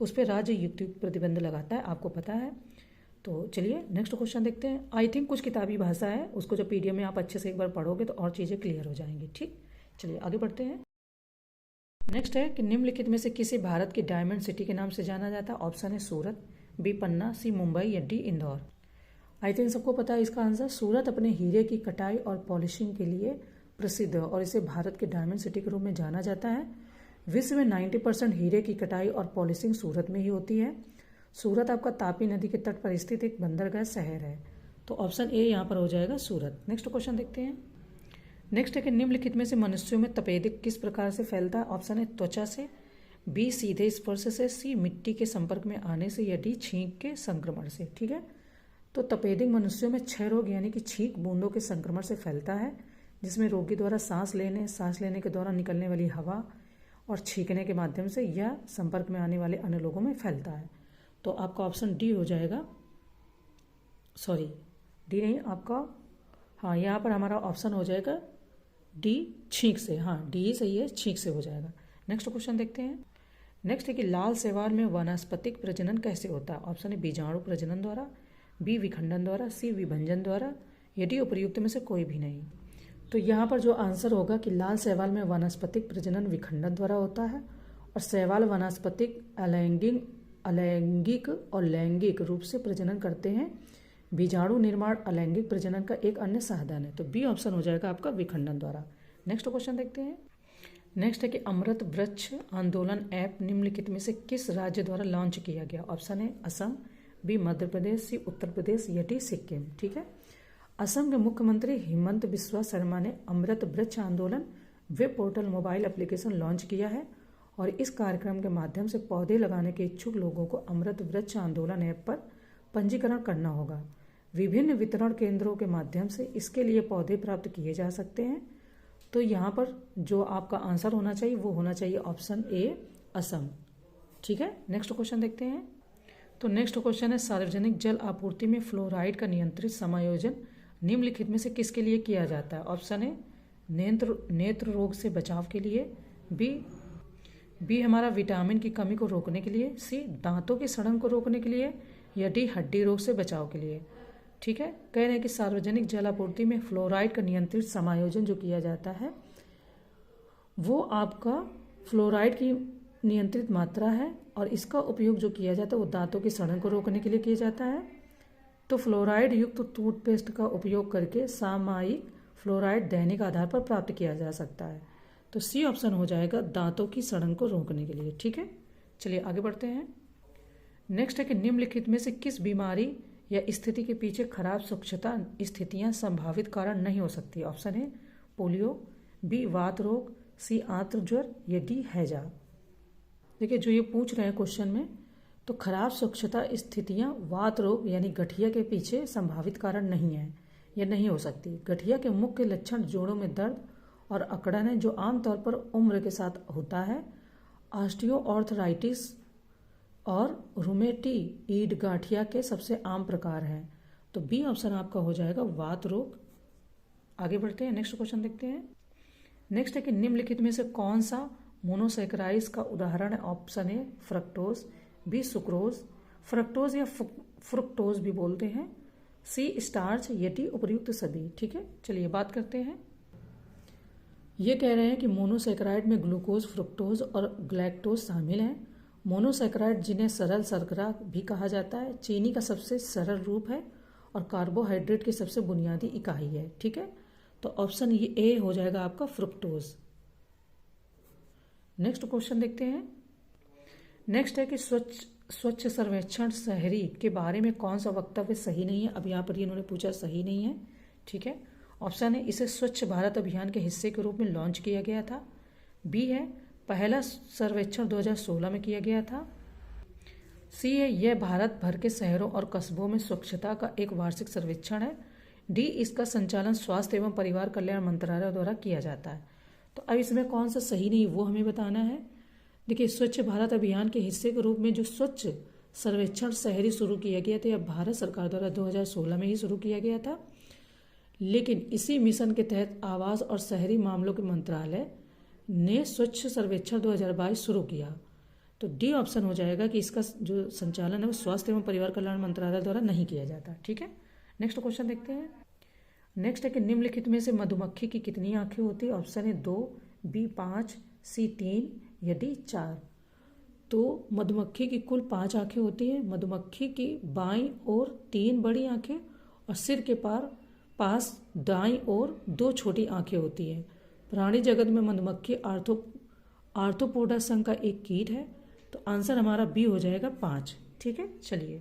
उस पर राज्य युक्त प्रतिबंध लगाता है, आपको पता है। तो चलिए नेक्स्ट क्वेश्चन देखते हैं। आई थिंक कुछ किताबी भाषा है, उसको जब पीडीएफ में आप अच्छे से एक बार पढ़ोगे तो और चीज़ें क्लियर हो जाएंगी। ठीक, चलिए आगे बढ़ते हैं। नेक्स्ट है कि निम्नलिखित में से किसी भारत की डायमंड सिटी के नाम से जाना जाता है। ऑप्शन है सूरत, बी पन्ना, सी मुंबई या डी इंदौर। आई थिंक सबको पता है इसका आंसर। सूरत अपने हीरे की कटाई और पॉलिशिंग के लिए प्रसिद्ध है और इसे भारत के डायमंड सिटी के रूप में जाना जाता है। विश्व में 90% हीरे की कटाई और पॉलिशिंग सूरत में ही होती है। सूरत आपका तापी नदी के तट पर स्थित एक बंदरगाह शहर है। तो ऑप्शन ए यहाँ पर हो जाएगा सूरत। नेक्स्ट क्वेश्चन देखते हैं। नेक्स्ट है कि निम्नलिखित में से मनुष्यों में तपेदिक किस प्रकार से फैलता है। ऑप्शन है त्वचा से, बी सीधे स्पर्श से, सी मिट्टी के संपर्क में आने से या डी छींक के संक्रमण से। ठीक है, तो तपेदिक मनुष्यों में क्षय रोग यानी कि छींक बूंदों के संक्रमण से फैलता है, जिसमें रोगी द्वारा सांस लेने के दौरान निकलने वाली हवा और छींकने के माध्यम से या संपर्क में आने वाले अन्य लोगों में फैलता है। तो आपका ऑप्शन डी हो जाएगा, सॉरी डी नहीं आपका, हाँ यहाँ पर हमारा ऑप्शन हो जाएगा डी छींक से। हाँ, डी ही सही है, छींक से हो जाएगा। नेक्स्ट क्वेश्चन देखते हैं। नेक्स्ट है कि लाल शैवाल में वानस्पतिक प्रजनन कैसे होता है। ऑप्शन है बीजाणु प्रजनन द्वारा, बी विखंडन द्वारा, सी विभंजन द्वारा, यदि उपर्युक्त में से कोई भी नहीं। तो यहाँ पर जो आंसर होगा कि लाल शैवाल में वानस्पतिक प्रजनन विखंडन द्वारा होता है और शैवाल वानस्पतिक अलैंगिक और लैंगिक रूप से प्रजनन करते हैं। बीजाणु निर्माण अलैंगिक प्रजनन का एक अन्य साधन है। तो बी ऑप्शन हो जाएगा आपका विखंडन द्वारा। नेक्स्ट क्वेश्चन देखते हैं। नेक्स्ट है कि अमृत वृक्ष आंदोलन ऐप निम्नलिखित में से किस राज्य द्वारा लॉन्च किया गया। ऑप्शन है असम, बी मध्य प्रदेश, सी उत्तर प्रदेश या डी सिक्किम। ठीक है, असम के मुख्यमंत्री हिमंत बिस्वा शर्मा ने अमृत वृक्ष आंदोलन web portal mobile application launch किया है और इस कार्यक्रम के माध्यम से पौधे लगाने के इच्छुक लोगों को अमृत वृक्ष आंदोलन ऐप पर पंजीकरण करना होगा। विभिन्न वितरण केंद्रों के माध्यम से इसके लिए पौधे प्राप्त किए जा सकते हैं। तो यहाँ पर जो आपका आंसर होना चाहिए वो होना चाहिए ऑप्शन ए असम। ठीक है, नेक्स्ट क्वेश्चन देखते हैं। तो नेक्स्ट क्वेश्चन है सार्वजनिक जल आपूर्ति में फ्लोराइड का नियंत्रित समायोजन निम्नलिखित में से किसके लिए किया जाता है। ऑप्शन है नेत्र रोग से बचाव के लिए, बी हमारा विटामिन की कमी को रोकने के लिए, सी दांतों की सड़न को रोकने के लिए या डी हड्डी रोग से बचाव के लिए। ठीक है, कह रहे हैं कि सार्वजनिक जल आपूर्ति में फ्लोराइड का नियंत्रित समायोजन जो किया जाता है वो आपका फ्लोराइड की नियंत्रित मात्रा है और इसका उपयोग जो किया जाता है वो दांतों की सड़न को रोकने के लिए किया जाता है। तो फ्लोराइड युक्त टूथपेस्ट का उपयोग करके सामयिक फ्लोराइड दैनिक आधार पर प्राप्त किया जा सकता है। तो सी ऑप्शन हो जाएगा दांतों की सड़न को रोकने के लिए। ठीक है, चलिए आगे बढ़ते हैं। नेक्स्ट है कि निम्नलिखित में से किस बीमारी या स्थिति के पीछे खराब स्वच्छता स्थितियां संभावित कारण नहीं हो सकती। ऑप्शन है पोलियो, बी वात रोग, सी आंत्र ज्वर या डी हैजा। देखिए जो ये पूछ रहे हैं क्वेश्चन में, तो खराब स्वच्छता स्थितियां वात रोग यानी गठिया के पीछे संभावित कारण नहीं है या नहीं हो सकती। गठिया के मुख्य लक्षण जोड़ों में दर्द और अकड़न है जो आमतौर पर उम्र के साथ होता है। ऑस्टियोआर्थराइटिस और रूमेटॉइड गांठिया के सबसे आम प्रकार हैं। तो बी ऑप्शन आपका हो जाएगा वात रोग। आगे बढ़ते हैं, नेक्स्ट क्वेश्चन देखते हैं। नेक्स्ट है कि निम्नलिखित में से कौन सा मोनोसैकेराइड्स का उदाहरण है। Option A fructose, B sucrose, fructose या फ्रुक्टोज भी बोलते हैं, सी स्टार्च, या डी उपर्युक्त सभी। ठीक है, चलिए बात करते हैं। ये कह रहे हैं कि मोनोसैकेराइड में ग्लूकोज, फ्रुक्टोज और ग्लैक्टोज शामिल हैं। मोनोसैकेराइड जिन्हें सरल शर्करा भी कहा जाता है, चीनी का सबसे सरल रूप है और कार्बोहाइड्रेट की सबसे बुनियादी इकाई है। ठीक है, तो ऑप्शन ये ए हो जाएगा आपका फ्रुक्टोज। नेक्स्ट क्वेश्चन देखते हैं। नेक्स्ट है कि स्वच्छ सर्वेक्षण शहरी के बारे में कौन सा वक्तव्य सही नहीं है। अब यहाँ पर इन्होंने पूछा सही नहीं है। ठीक है, ऑप्शन है इसे स्वच्छ भारत अभियान के हिस्से के रूप में लॉन्च किया गया था। बी है पहला सर्वेक्षण 2016 में किया गया था। सी है यह भारत भर के शहरों और कस्बों में स्वच्छता का एक वार्षिक सर्वेक्षण है। डी इसका संचालन स्वास्थ्य एवं परिवार कल्याण मंत्रालय द्वारा किया जाता है। तो अब इसमें कौन सा सही नहीं वो हमें बताना है। देखिए, स्वच्छ भारत अभियान के हिस्से के रूप में जो स्वच्छ सर्वेक्षण शहरी शुरू किया गया था, यह भारत सरकार द्वारा 2016 में ही शुरू किया गया था। लेकिन इसी मिशन के तहत आवास और शहरी मामलों के मंत्रालय ने स्वच्छ सर्वेक्षण 2022 शुरू किया। तो डी ऑप्शन हो जाएगा कि इसका जो संचालन है वो स्वास्थ्य एवं परिवार कल्याण मंत्रालय द्वारा नहीं किया जाता। ठीक है, नेक्स्ट क्वेश्चन देखते हैं। नेक्स्ट है कि निम्नलिखित में से मधुमक्खी की कितनी आंखें होती है। ऑप्शन है 2, बी 5, सी 3, या डी 4। तो मधुमक्खी की कुल 5 आंखें होती हैं। मधुमक्खी की बाईं ओर 3 बड़ी आंखें और सिर के पास दाईं ओर 2 छोटी आंखें होती हैं। प्राणी जगत में मधुमक्खी आर्थ्रोपोडा संघ का एक कीट है। तो आंसर हमारा बी हो जाएगा 5। ठीक है, चलिए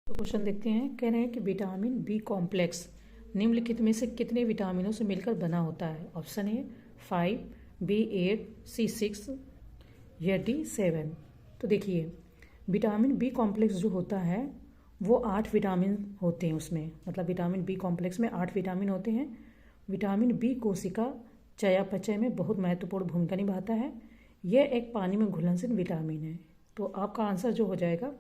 तो क्वेश्चन देखते हैं। कह रहे हैं कि विटामिन बी कॉम्प्लेक्स निम्नलिखित में से कितने विटामिनों से मिलकर बना होता है। ऑप्शन ए 5, बी 8, सी 6, या डी 7। तो देखिए, विटामिन बी कॉम्प्लेक्स जो होता है वो 8 विटामिन होते हैं उसमें, मतलब विटामिन बी कॉम्प्लेक्स में 8 विटामिन होते हैं। विटामिन बी कोशिका चयापचय में बहुत महत्वपूर्ण भूमिका निभाता है। यह एक पानी में घुलनशील विटामिन है। तो आपका आंसर जो हो जाएगा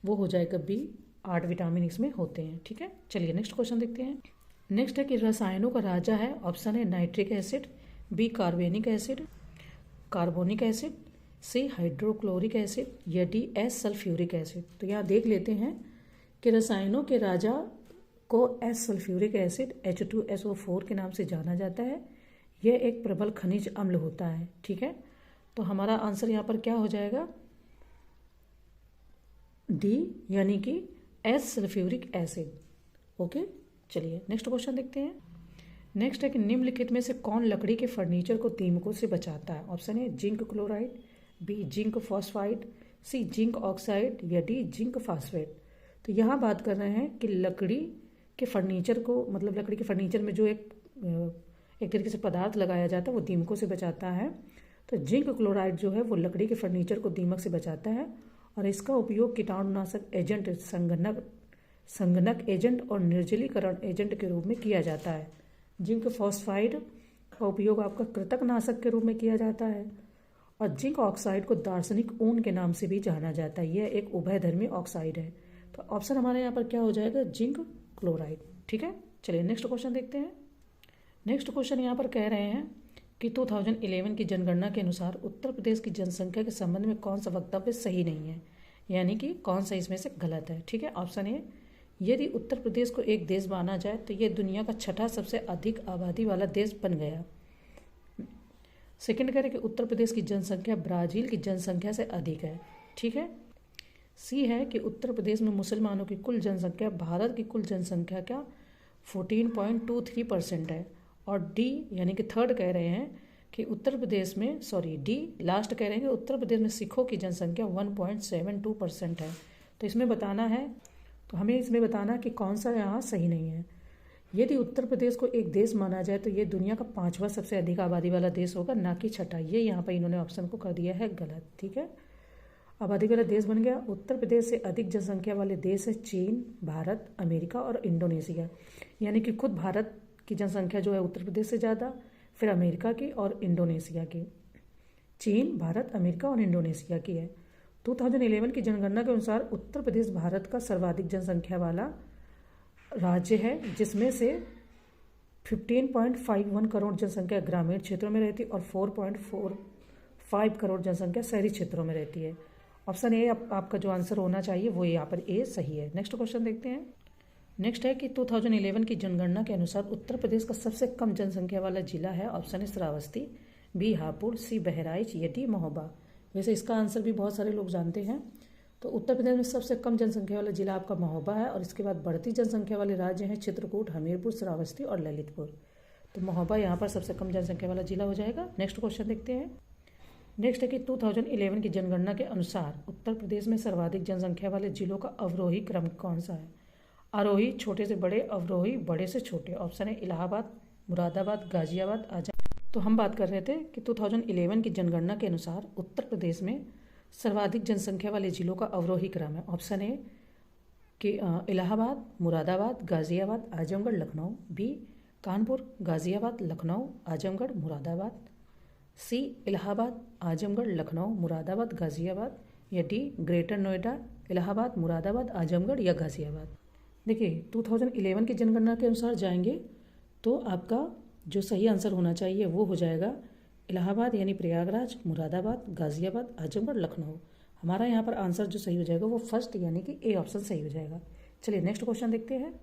वो हो जाएगा बी, 8 विटामिन इसमें होते हैं। ठीक है, चलिए नेक्स्ट क्वेश्चन देखते हैं। नेक्स्ट है कि रसायनों का राजा है। ऑप्शन है nitric acid, B carbonic acid, C hydrochloric acid, या डी एस सल्फ्यूरिक एसिड। तो यहाँ देख लेते हैं कि रसायनों के राजा को एस सल्फ्यूरिक एसिड H2SO4 के नाम से जाना जाता है। यह एक प्रबल खनिज अम्ल होता है। ठीक है, तो हमारा आंसर यहाँ पर क्या हो जाएगा, डी, यानी कि एस सल्फ्यूरिक एसिड। ओके, चलिए नेक्स्ट क्वेश्चन देखते हैं। नेक्स्ट है कि निम्नलिखित में से कौन लकड़ी के फर्नीचर को दीमकों से बचाता है। Option A zinc chloride, B zinc phosphide, C zinc oxide, या डी जिंक फास्फेट। तो यहाँ बात कर रहे हैं कि लकड़ी के फर्नीचर को, मतलब लकड़ी के फर्नीचर में जो एक तरीके से पदार्थ लगाया जाता है वो दीमकों से बचाता है। तो जिंक क्लोराइड जो है वो लकड़ी के फर्नीचर को दीमक से बचाता है और इसका उपयोग कीटाणुनाशक एजेंट, संगणक एजेंट और निर्जलीकरण एजेंट के रूप में किया जाता है। जिंक फॉस्फाइड का उपयोग आपका कृंतकनाशक के रूप में किया जाता है और जिंक ऑक्साइड को दार्शनिक ऊन के नाम से भी जाना जाता है। यह एक उभयधर्मी ऑक्साइड है। तो ऑप्शन हमारे यहाँ पर क्या हो जाएगा, जिंक क्लोराइड। ठीक है, चलिए नेक्स्ट क्वेश्चन देखते हैं। नेक्स्ट क्वेश्चन यहाँ पर कह रहे हैं कि 2011 की जनगणना के अनुसार उत्तर प्रदेश की जनसंख्या के संबंध में कौन सा वक्तव्य सही नहीं है, यानी कि कौन सा इसमें से गलत है। ठीक है, ऑप्शन ए यदि उत्तर प्रदेश को एक देश माना जाए तो यह दुनिया का 6ठा सबसे अधिक आबादी वाला देश बन गया। सेकंड कह रहे कि उत्तर प्रदेश की जनसंख्या ब्राजील की जनसंख्या से अधिक है। ठीक है, सी है कि उत्तर प्रदेश में मुसलमानों की कुल जनसंख्या भारत की कुल जनसंख्या का 14.23% है। और डी यानी कि थर्ड कह रहे हैं कि उत्तर प्रदेश में, डी लास्ट कह रहे हैं कि उत्तर प्रदेश में सिखों की जनसंख्या 1.72% है। तो इसमें बताना है, तो हमें इसमें बताना कि कौन सा यहाँ सही नहीं है। यदि उत्तर प्रदेश को एक देश माना जाए तो ये दुनिया का 5वां सबसे अधिक आबादी वाला देश होगा, ना कि 6ठा। ये यहाँ पर इन्होंने ऑप्शन को कर दिया है गलत। ठीक है, आबादी वाला देश बन गया। उत्तर प्रदेश से अधिक जनसंख्या वाले देश है चीन, भारत, अमेरिका और इंडोनेशिया। यानी कि खुद भारत की जनसंख्या जो है उत्तर प्रदेश से ज़्यादा, फिर अमेरिका की और इंडोनेशिया की। चीन, भारत, अमेरिका और इंडोनेशिया की है। 2011 की जनगणना के अनुसार उत्तर प्रदेश भारत का सर्वाधिक जनसंख्या वाला राज्य है, जिसमें से 15.51 करोड़ जनसंख्या ग्रामीण क्षेत्रों में रहती है और 4.45 करोड़ जनसंख्या शहरी क्षेत्रों में रहती है। ऑप्शन ए आपका जो आंसर होना चाहिए वो यहाँ पर ए सही है। नेक्स्ट क्वेश्चन देखते हैं। नेक्स्ट है कि 2011 की जनगणना के अनुसार उत्तर प्रदेश का सबसे कम जनसंख्या वाला जिला है। Option A Shravasti, B Hapur, C Bahraich या डी महोबा। वैसे इसका आंसर भी बहुत सारे लोग जानते हैं। तो उत्तर प्रदेश में सबसे कम जनसंख्या वाला जिला आपका महोबा है और इसके बाद बढ़ती जनसंख्या वाले राज्य हैं चित्रकूट, हमीरपुर, श्रावस्ती और ललितपुर। तो महोबा यहाँ पर सबसे कम जनसंख्या वाला जिला हो जाएगा। नेक्स्ट क्वेश्चन देखते हैं। नेक्स्ट है कि 2011 की जनगणना के अनुसार उत्तर प्रदेश में सर्वाधिक जनसंख्या वाले जिलों का अवरोही क्रम कौन सा है? आरोही छोटे से बड़े, अवरोही बड़े से छोटे। ऑप्शन है इलाहाबाद, मुरादाबाद, गाजियाबाद, आजम। तो हम बात कर रहे थे कि 2011 की जनगणना के अनुसार उत्तर प्रदेश में सर्वाधिक जनसंख्या वाले जिलों का अवरोही क्रम है। ऑप्शन ए कि इलाहाबाद, मुरादाबाद, गाजियाबाद, आजमगढ़, लखनऊ। बी कानपुर, गाजियाबाद, लखनऊ, आजमगढ़, मुरादाबाद। सी इलाहाबाद, आजमगढ़, लखनऊ, मुरादाबाद, गाजियाबाद या डी ग्रेटर नोएडा, इलाहाबाद, मुरादाबाद, आजमगढ़ या गाजियाबाद। देखिए 2011 की जनगणना के अनुसार जाएंगे तो आपका जो सही आंसर होना चाहिए वो हो जाएगा इलाहाबाद यानी प्रयागराज, मुरादाबाद, गाजियाबाद, आजमगढ़, लखनऊ। हमारा यहाँ पर आंसर जो सही हो जाएगा वो फर्स्ट यानी कि ए ऑप्शन सही हो जाएगा। चलिए नेक्स्ट क्वेश्चन देखते हैं।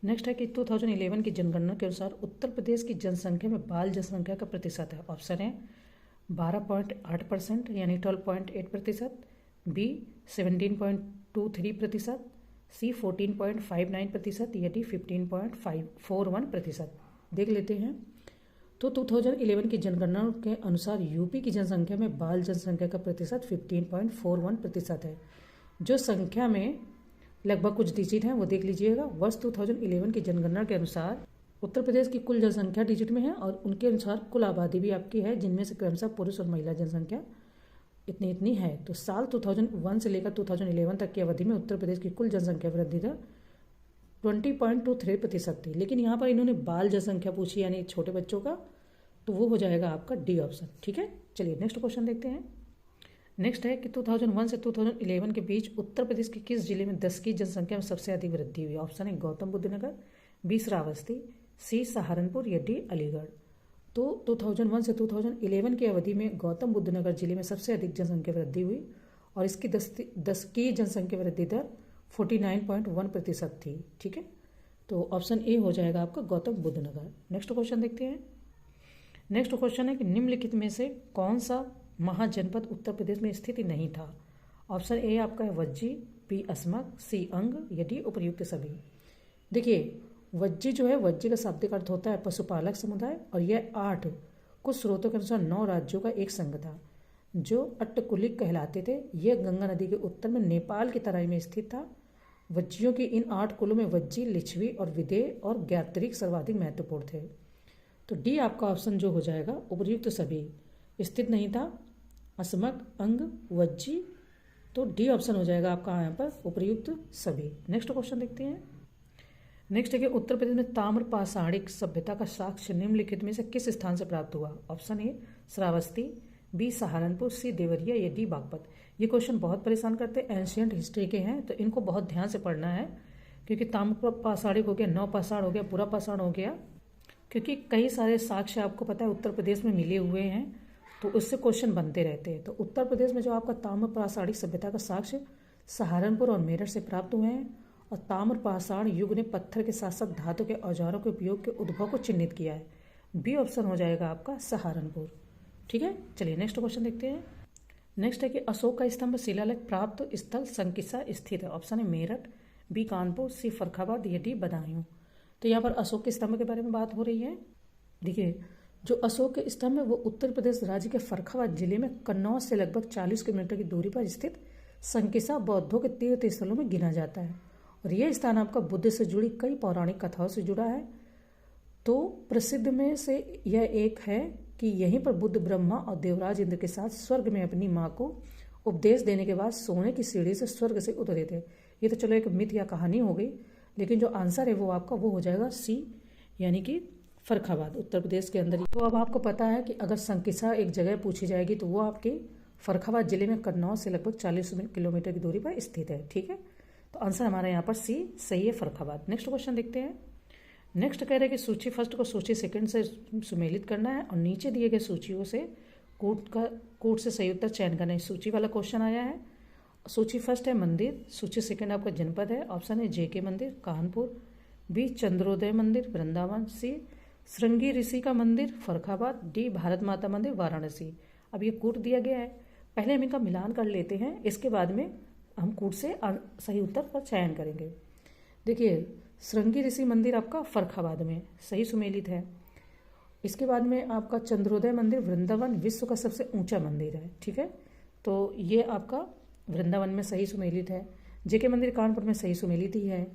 नेक्स्ट है कि 2011 की जनगणना के अनुसार उत्तर प्रदेश की जनसंख्या में बाल जनसंख्या का प्रतिशत है। ऑप्शन है 12.8% यानी 12.8%, बी 17.23%, सी 14.59% या डी 15.41%। देख लेते हैं। तो 2011 की जनगणना के अनुसार यूपी की जनसंख्या में बाल जनसंख्या का प्रतिशत 15.41% है। जो संख्या में लगभग कुछ डिजिट हैं वो देख लीजिएगा। वर्ष 2011 की जनगणना के अनुसार उत्तर प्रदेश की कुल जनसंख्या डिजिट में है और उनके अनुसार कुल आबादी भी आपकी है, जिनमें से क्रमशः पुरुष और महिला जनसंख्या इतनी इतनी है। तो साल 2001 से लेकर 2011 तक की अवधि में उत्तर प्रदेश की कुल जनसंख्या वृद्धि दर 20.23% थी। लेकिन यहाँ पर इन्होंने बाल जनसंख्या पूछी यानी छोटे बच्चों का, तो वो हो जाएगा आपका डी ऑप्शन। ठीक है, चलिए नेक्स्ट क्वेश्चन देखते हैं। नेक्स्ट है कि 2001 से 2011 के बीच उत्तर प्रदेश के किस जिले में 10 की जनसंख्या में सबसे अधिक वृद्धि हुई? ऑप्शन है गौतम बुद्ध नगर, बी श्रावस्ती, सी सहारनपुर या डी अलीगढ़। तो 2001 से 2011 की अवधि में गौतम बुद्ध नगर जिले में सबसे अधिक जनसंख्या वृद्धि हुई और इसकी 10 की जनसंख्या वृद्धि दर 49.1% थी। ठीक है, तो ऑप्शन ए हो जाएगा आपका गौतम बुद्ध नगर। नेक्स्ट क्वेश्चन देखते हैं। नेक्स्ट क्वेश्चन है कि निम्नलिखित में से कौन सा महाजनपद उत्तर प्रदेश में स्थित नहीं था? ऑप्शन ए आपका है वज्जी, बी असमक, सी अंग या डी उपर्युक्त सभी। देखिए वज्जी जो है, वज्जी का शाब्दिक अर्थ होता है पशुपालक समुदाय और यह 8 कुछ स्रोतों के अनुसार 9 राज्यों का एक संघ था जो अट्टकुलिक कहलाते थे। यह गंगा नदी के उत्तर में नेपाल की तराई में स्थित था। वज्जियों के इन 8 कुलों में वज्जी, लिच्छवी और विदेह और ज्ञातरिक सर्वाधिक महत्वपूर्ण थे। तो डी आपका ऑप्शन जो हो जाएगा उपर्युक्त सभी स्थित नहीं था, असमक, अंग, वज्जी। तो डी ऑप्शन हो जाएगा आपका यहाँ पर उपर्युक्त सभी। नेक्स्ट क्वेश्चन देखते हैं। नेक्स्ट है कि उत्तर प्रदेश में ताम्र पाषाणिक सभ्यता का साक्ष्य निम्नलिखित में से किस स्थान से प्राप्त हुआ? Option A Shravasti, B Saharanpur, C Deoria या डी बागपत। ये क्वेश्चन बहुत परेशान करते हैं, एंशियंट हिस्ट्री के हैं, तो इनको बहुत ध्यान से पढ़ना है क्योंकि ताम्र पाषाणिक हो गया, नव पाषाण हो गया, बुरा पाषाण हो गया, क्योंकि कई सारे साक्ष्य आपको पता है उत्तर प्रदेश में मिले हुए हैं, तो उससे क्वेश्चन बनते रहते हैं। तो उत्तर प्रदेश में जो आपका ताम्र पाषाणिक सभ्यता का साक्ष्य सहारनपुर और मेरठ से प्राप्त हुए हैं और ताम्र पाषाण युग ने पत्थर के साथ साथ धातु के औजारों के उपयोग के उद्भव को चिन्हित किया है। बी ऑप्शन हो जाएगा आपका सहारनपुर। ठीक है, चलिए नेक्स्ट क्वेश्चन देखते हैं। नेक्स्ट है कि अशोक का स्तंभ शिलालेख प्राप्त स्थल संकिसा स्थित है। ऑप्शन है मेरठ, बी कानपुर, सी फर्रुखाबाद या डी बदायूं। तो यहाँ पर अशोक के स्तंभ के बारे में बात हो रही है। देखिए जो अशोक के स्तंभ है वो उत्तर प्रदेश राज्य के फर्रुखाबाद जिले में कन्नौज से लगभग 40 किलोमीटर की दूरी पर स्थित संकिसा बौद्धों के तीर्थ स्थलों में गिना जाता है और यह स्थान आपका बुद्ध से जुड़ी कई पौराणिक कथाओं से जुड़ा है। तो प्रसिद्ध में से यह एक है कि यहीं पर बुद्ध ब्रह्मा और देवराज इंद्र के साथ स्वर्ग में अपनी माँ को उपदेश देने के बाद सोने की सीढ़ी से स्वर्ग से उतरे थे। ये तो चलो एक मिथ या कहानी हो गई, लेकिन जो आंसर है वो आपका वो हो जाएगा सी यानी कि फर्रुखाबाद, उत्तर प्रदेश के अंदर। तो अब आपको पता है कि अगर संकिसा एक जगह पूछी जाएगी तो वो आपकी फर्रुखाबाद जिले में कन्नौज से लगभग 40 किलोमीटर की दूरी पर स्थित है। ठीक है, तो आंसर हमारा यहाँ पर सी सही है, फर्रुखाबाद। नेक्स्ट क्वेश्चन देखते हैं। नेक्स्ट कह रहे हैं कि सूची फर्स्ट को सूची सेकंड से सुमेलित करना है और नीचे दिए गए सूचियों से कोट से सही उत्तर चयन करना है। सूची वाला क्वेश्चन आया है। सूची फर्स्ट है मंदिर, सूची सेकंड आपका जनपद है। ऑप्शन है जेके मंदिर कानपुर, बी चंद्रोदय मंदिर वृंदावन, सी श्रृंगी ऋषि का मंदिर फर्रुखाबाद, डी भारत माता मंदिर वाराणसी। अब ये कूट दिया गया है, पहले हम इनका मिलान कर लेते हैं, इसके बाद में हम कूट से सही उत्तर का चयन करेंगे। देखिए श्रृंगी ऋषि मंदिर आपका फर्रुखाबाद में सही सुमेलित है। इसके बाद में आपका चंद्रोदय मंदिर वृंदावन विश्व का सबसे ऊंचा मंदिर है। ठीक है, तो ये आपका वृंदावन में सही सुमेलित है। जेके मंदिर कानपुर में सही सुमेलित ही है।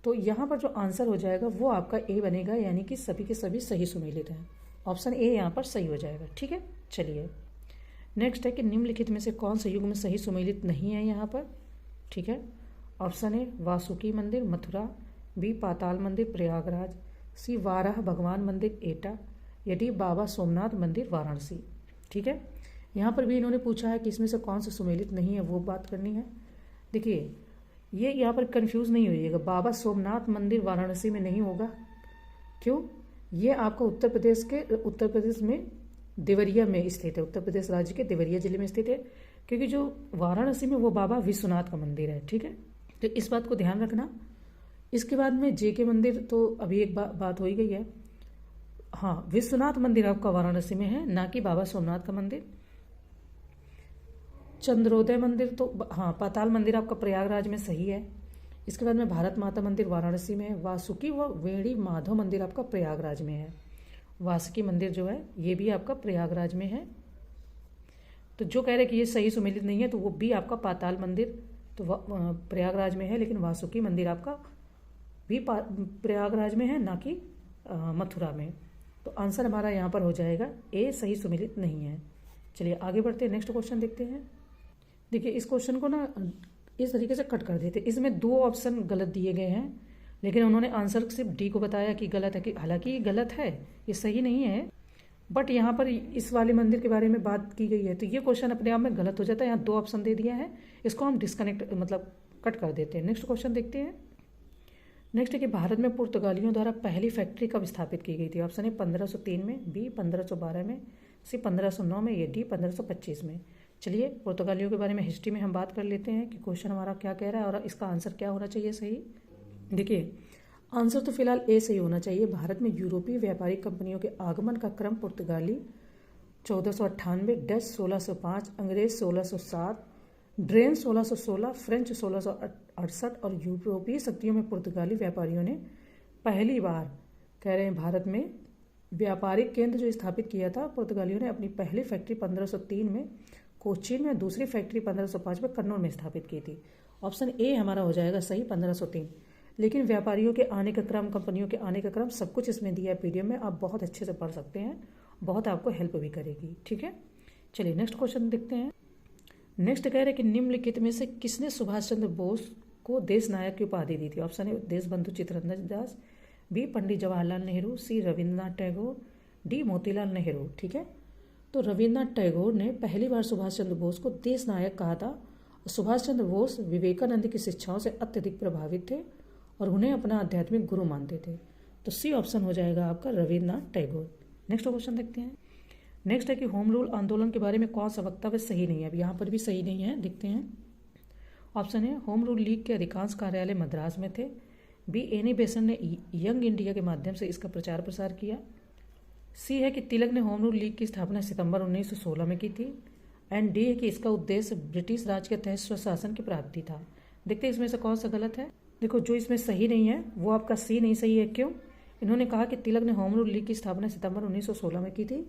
तो यहाँ पर जो आंसर हो जाएगा वो आपका ए बनेगा, यानी कि सभी के सभी सही सुमेलित हैं। ऑप्शन ए यहाँ पर सही हो जाएगा। ठीक है, चलिए नेक्स्ट है कि निम्नलिखित में से कौन सा युग में सही सुमेलित नहीं है यहाँ पर। ठीक है, ऑप्शन ए वासुकी मंदिर मथुरा, बी पाताल मंदिर प्रयागराज, सी वाराह भगवान मंदिर एटा, या डी बाबा सोमनाथ मंदिर वाराणसी। ठीक है, यहाँ पर भी इन्होंने पूछा है कि इसमें से कौन सा सुमेलित नहीं है, वो बात करनी है। देखिए ये यहाँ पर कंफ्यूज नहीं होइएगा, बाबा सोमनाथ मंदिर वाराणसी में नहीं होगा। क्यों? ये आपका उत्तर प्रदेश में देवरिया में स्थित है, उत्तर प्रदेश राज्य के देवरिया जिले में स्थित है, क्योंकि जो वाराणसी में वो बाबा विश्वनाथ का मंदिर है। ठीक है, तो इस बात को ध्यान रखना। इसके बाद में जेके मंदिर तो अभी एक बात हो ही गई है। हाँ, विश्वनाथ मंदिर आपका वाराणसी में है, ना कि बाबा सोमनाथ का मंदिर। चंद्रोदय मंदिर तो हाँ, पाताल मंदिर आपका प्रयागराज में सही है। इसके बाद में भारत माता मंदिर वाराणसी में है। वासुकी व वेणी माधव मंदिर आपका प्रयागराज में है। वासुकी मंदिर जो है ये भी आपका प्रयागराज में है। तो जो कह रहे हैं कि ये सही सुमेलित नहीं है, तो वो भी आपका पाताल मंदिर तो प्रयागराज में है, लेकिन वासुकी मंदिर आपका भी प्रयागराज में है, ना कि मथुरा में। तो आंसर हमारा यहाँ पर हो जाएगा ए सही सुमेलित नहीं है। चलिए आगे बढ़ते हैं, नेक्स्ट क्वेश्चन देखते हैं। देखिए इस क्वेश्चन को ना इस तरीके से कट कर देते। इसमें 2 ऑप्शन गलत दिए गए हैं, लेकिन उन्होंने आंसर सिर्फ डी को बताया कि गलत है, कि हालांकि ये गलत है, ये सही नहीं है, बट यहाँ पर इस वाले मंदिर के बारे में बात की गई है, तो ये क्वेश्चन अपने आप में गलत हो जाता है। यहाँ 2 ऑप्शन दे दिया है, इसको हम डिस्कनेक्ट मतलब कट कर देते हैं। नेक्स्ट क्वेश्चन देखते हैं। नेक्स्ट है कि भारत में पुर्तगालियों द्वारा पहली फैक्ट्री कब स्थापित की गई थी। ऑप्शन है 1503 में, बी 1512 में, सी 1509 में, या डी 1525 में। चलिए पुर्तगालियों के बारे में हिस्ट्री में हम बात कर लेते हैं कि क्वेश्चन हमारा क्या कह रहा है और इसका आंसर क्या होना चाहिए सही। देखिए आंसर तो फिलहाल ए सही होना चाहिए। भारत में यूरोपीय व्यापारिक कंपनियो68 के आगमन का क्रम पुर्तगाली 1498, डच 1605, अंग्रेज 1607, ड्रेन 1616, फ्रेंच 1668 और यूरोपीय शक्तियों में पुर्तगाली व्यापारियों ने पहली बार कह रहे हैं भारत में व्यापारिक केंद्र जो स्थापित किया था। पुर्तगालियों ने अपनी पहली फैक्ट्री 1503 में कोचीन में, दूसरी फैक्ट्री 1505 में कन्नौज में स्थापित की थी। ऑप्शन ए हमारा हो जाएगा सही 1503। लेकिन व्यापारियों के आने का क्रम, कंपनियों के आने का क्रम सब कुछ इसमें दिया है पीडीएफ में, आप बहुत अच्छे से पढ़ सकते हैं, बहुत आपको हेल्प भी करेगी। ठीक है, चलिए नेक्स्ट क्वेश्चन देखते हैं। नेक्स्ट कह रहे हैं कि निम्नलिखित में से किसने सुभाष चंद्र बोस को देश नायक की उपाधि दी थी। ऑप्शन है देशबंधु चित्तरंजन दास, बी पंडित जवाहरलाल नेहरू, सी रविंद्रनाथ टैगोर, डी मोतीलाल नेहरू। ठीक है, तो रविंद्रनाथ टैगोर ने पहली बार सुभाष चंद्र बोस को देश नायक कहा था। सुभाष चंद्र बोस विवेकानंद की शिक्षाओं से अत्यधिक प्रभावित थे और उन्हें अपना आध्यात्मिक गुरु मानते थे। तो सी ऑप्शन हो जाएगा आपका रविंद्रनाथ टैगोर। नेक्स्ट क्वेश्चन देखते हैं। नेक्स्ट है कि होम रूल आंदोलन के बारे में कौन सा वक्तव्य सही नहीं है। अब यहाँ पर भी सही नहीं है, देखते हैं। ऑप्शन है होम रूल लीग के अधिकांश कार्यालय मद्रास में थे, बी एनी बेसेंट ने यंग इंडिया के माध्यम से इसका प्रचार प्रसार किया, सी है कि तिलक ने होम रूल लीग की स्थापना सितंबर 1916 में की थी, एंड डी है कि इसका उद्देश्य ब्रिटिश राज के तहत स्वशासन की प्राप्ति था। देखते हैं इसमें से कौन सा गलत है। देखो जो इसमें सही नहीं है वो आपका सी नहीं सही है। क्यों? इन्होंने कहा कि तिलक ने होम रूल लीग की स्थापना सितंबर 1916 में की थी,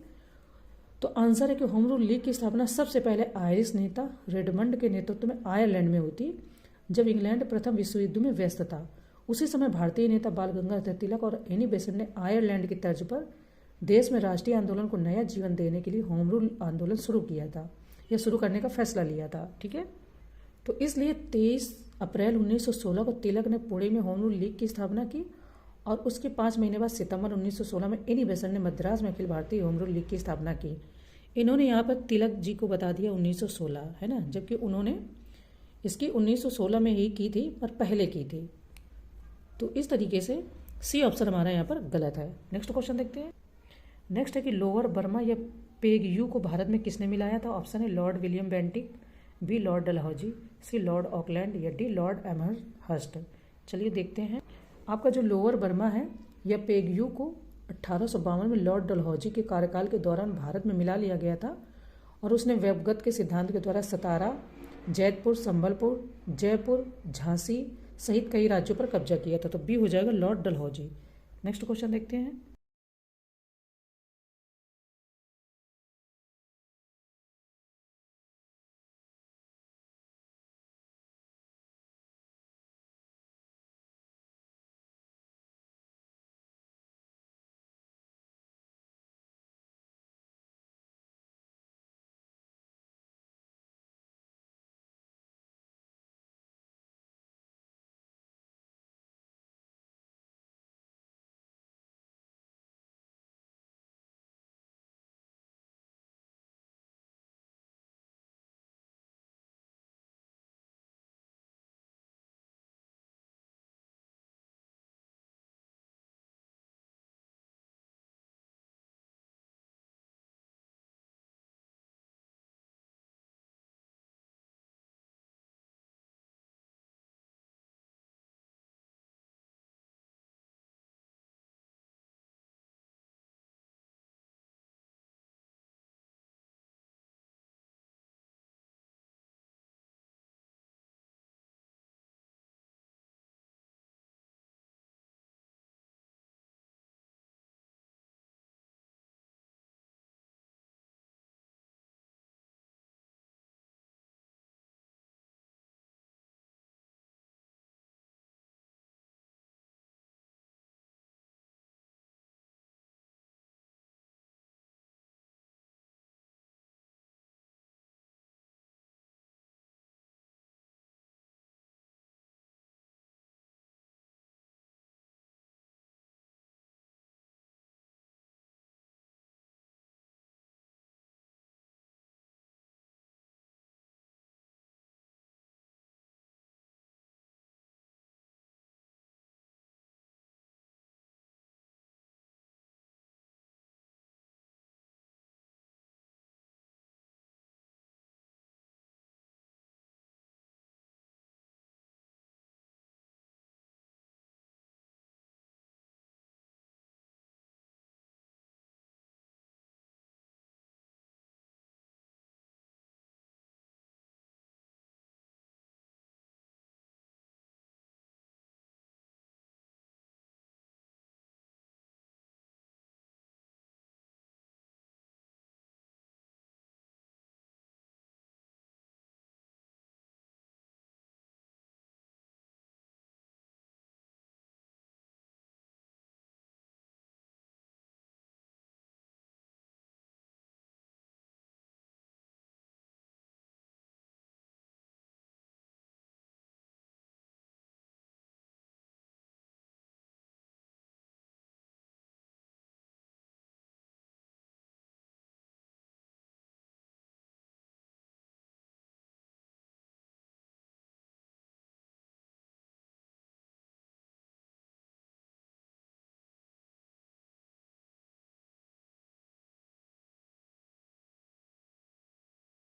तो आंसर है कि होम रूल लीग की स्थापना सबसे पहले आयरिश नेता रेडमंड के नेतृत्व में आयरलैंड में हुई थी, जब इंग्लैंड प्रथम विश्व युद्ध में व्यस्त था। उसी समय भारतीय नेता बाल गंगाधर तिलक और एनी बेसेंट ने आयरलैंड की तर्ज पर देश में राष्ट्रीय आंदोलन को नया जीवन देने के लिए होम रूल आंदोलन शुरू किया था, या शुरू करने का फैसला लिया था। ठीक है, तो इसलिए 23 अप्रैल 1916 को तिलक ने पुणे में होम रूल लीग की स्थापना की और उसके 5 महीने बाद सितंबर 1916 में इन्हीं बेसन ने मद्रास में Akhil Bharatiya home rule league की स्थापना की। इन्होंने यहाँ पर तिलक जी को बता दिया 1916, है ना, जबकि उन्होंने इसकी 1916 में ही की थी, पर पहले की थी। तो इस तरीके से सी ऑप्शन हमारा यहाँ पर गलत है। नेक्स्ट क्वेश्चन देखते हैं। नेक्स्ट है कि लोअर बर्मा या पेगयू को भारत में किसने मिलाया था? ऑप्शन है lord William Bentinck, B lord Dalhousie, C lord Auckland या डी लॉर्ड एमहर्स्ट। चलिए देखते हैं। आपका जो लोअर बर्मा है या पेगयू को 1852 में लॉर्ड डलहौजी के कार्यकाल के दौरान भारत में मिला लिया गया था और उसने वेबगत के सिद्धांत के द्वारा सतारा, जैतपुर, संबलपुर, जयपुर, झांसी सहित कई राज्यों पर कब्जा किया था। तो बी हो जाएगा लॉर्ड डलहौजी। नेक्स्ट क्वेश्चन देखते हैं।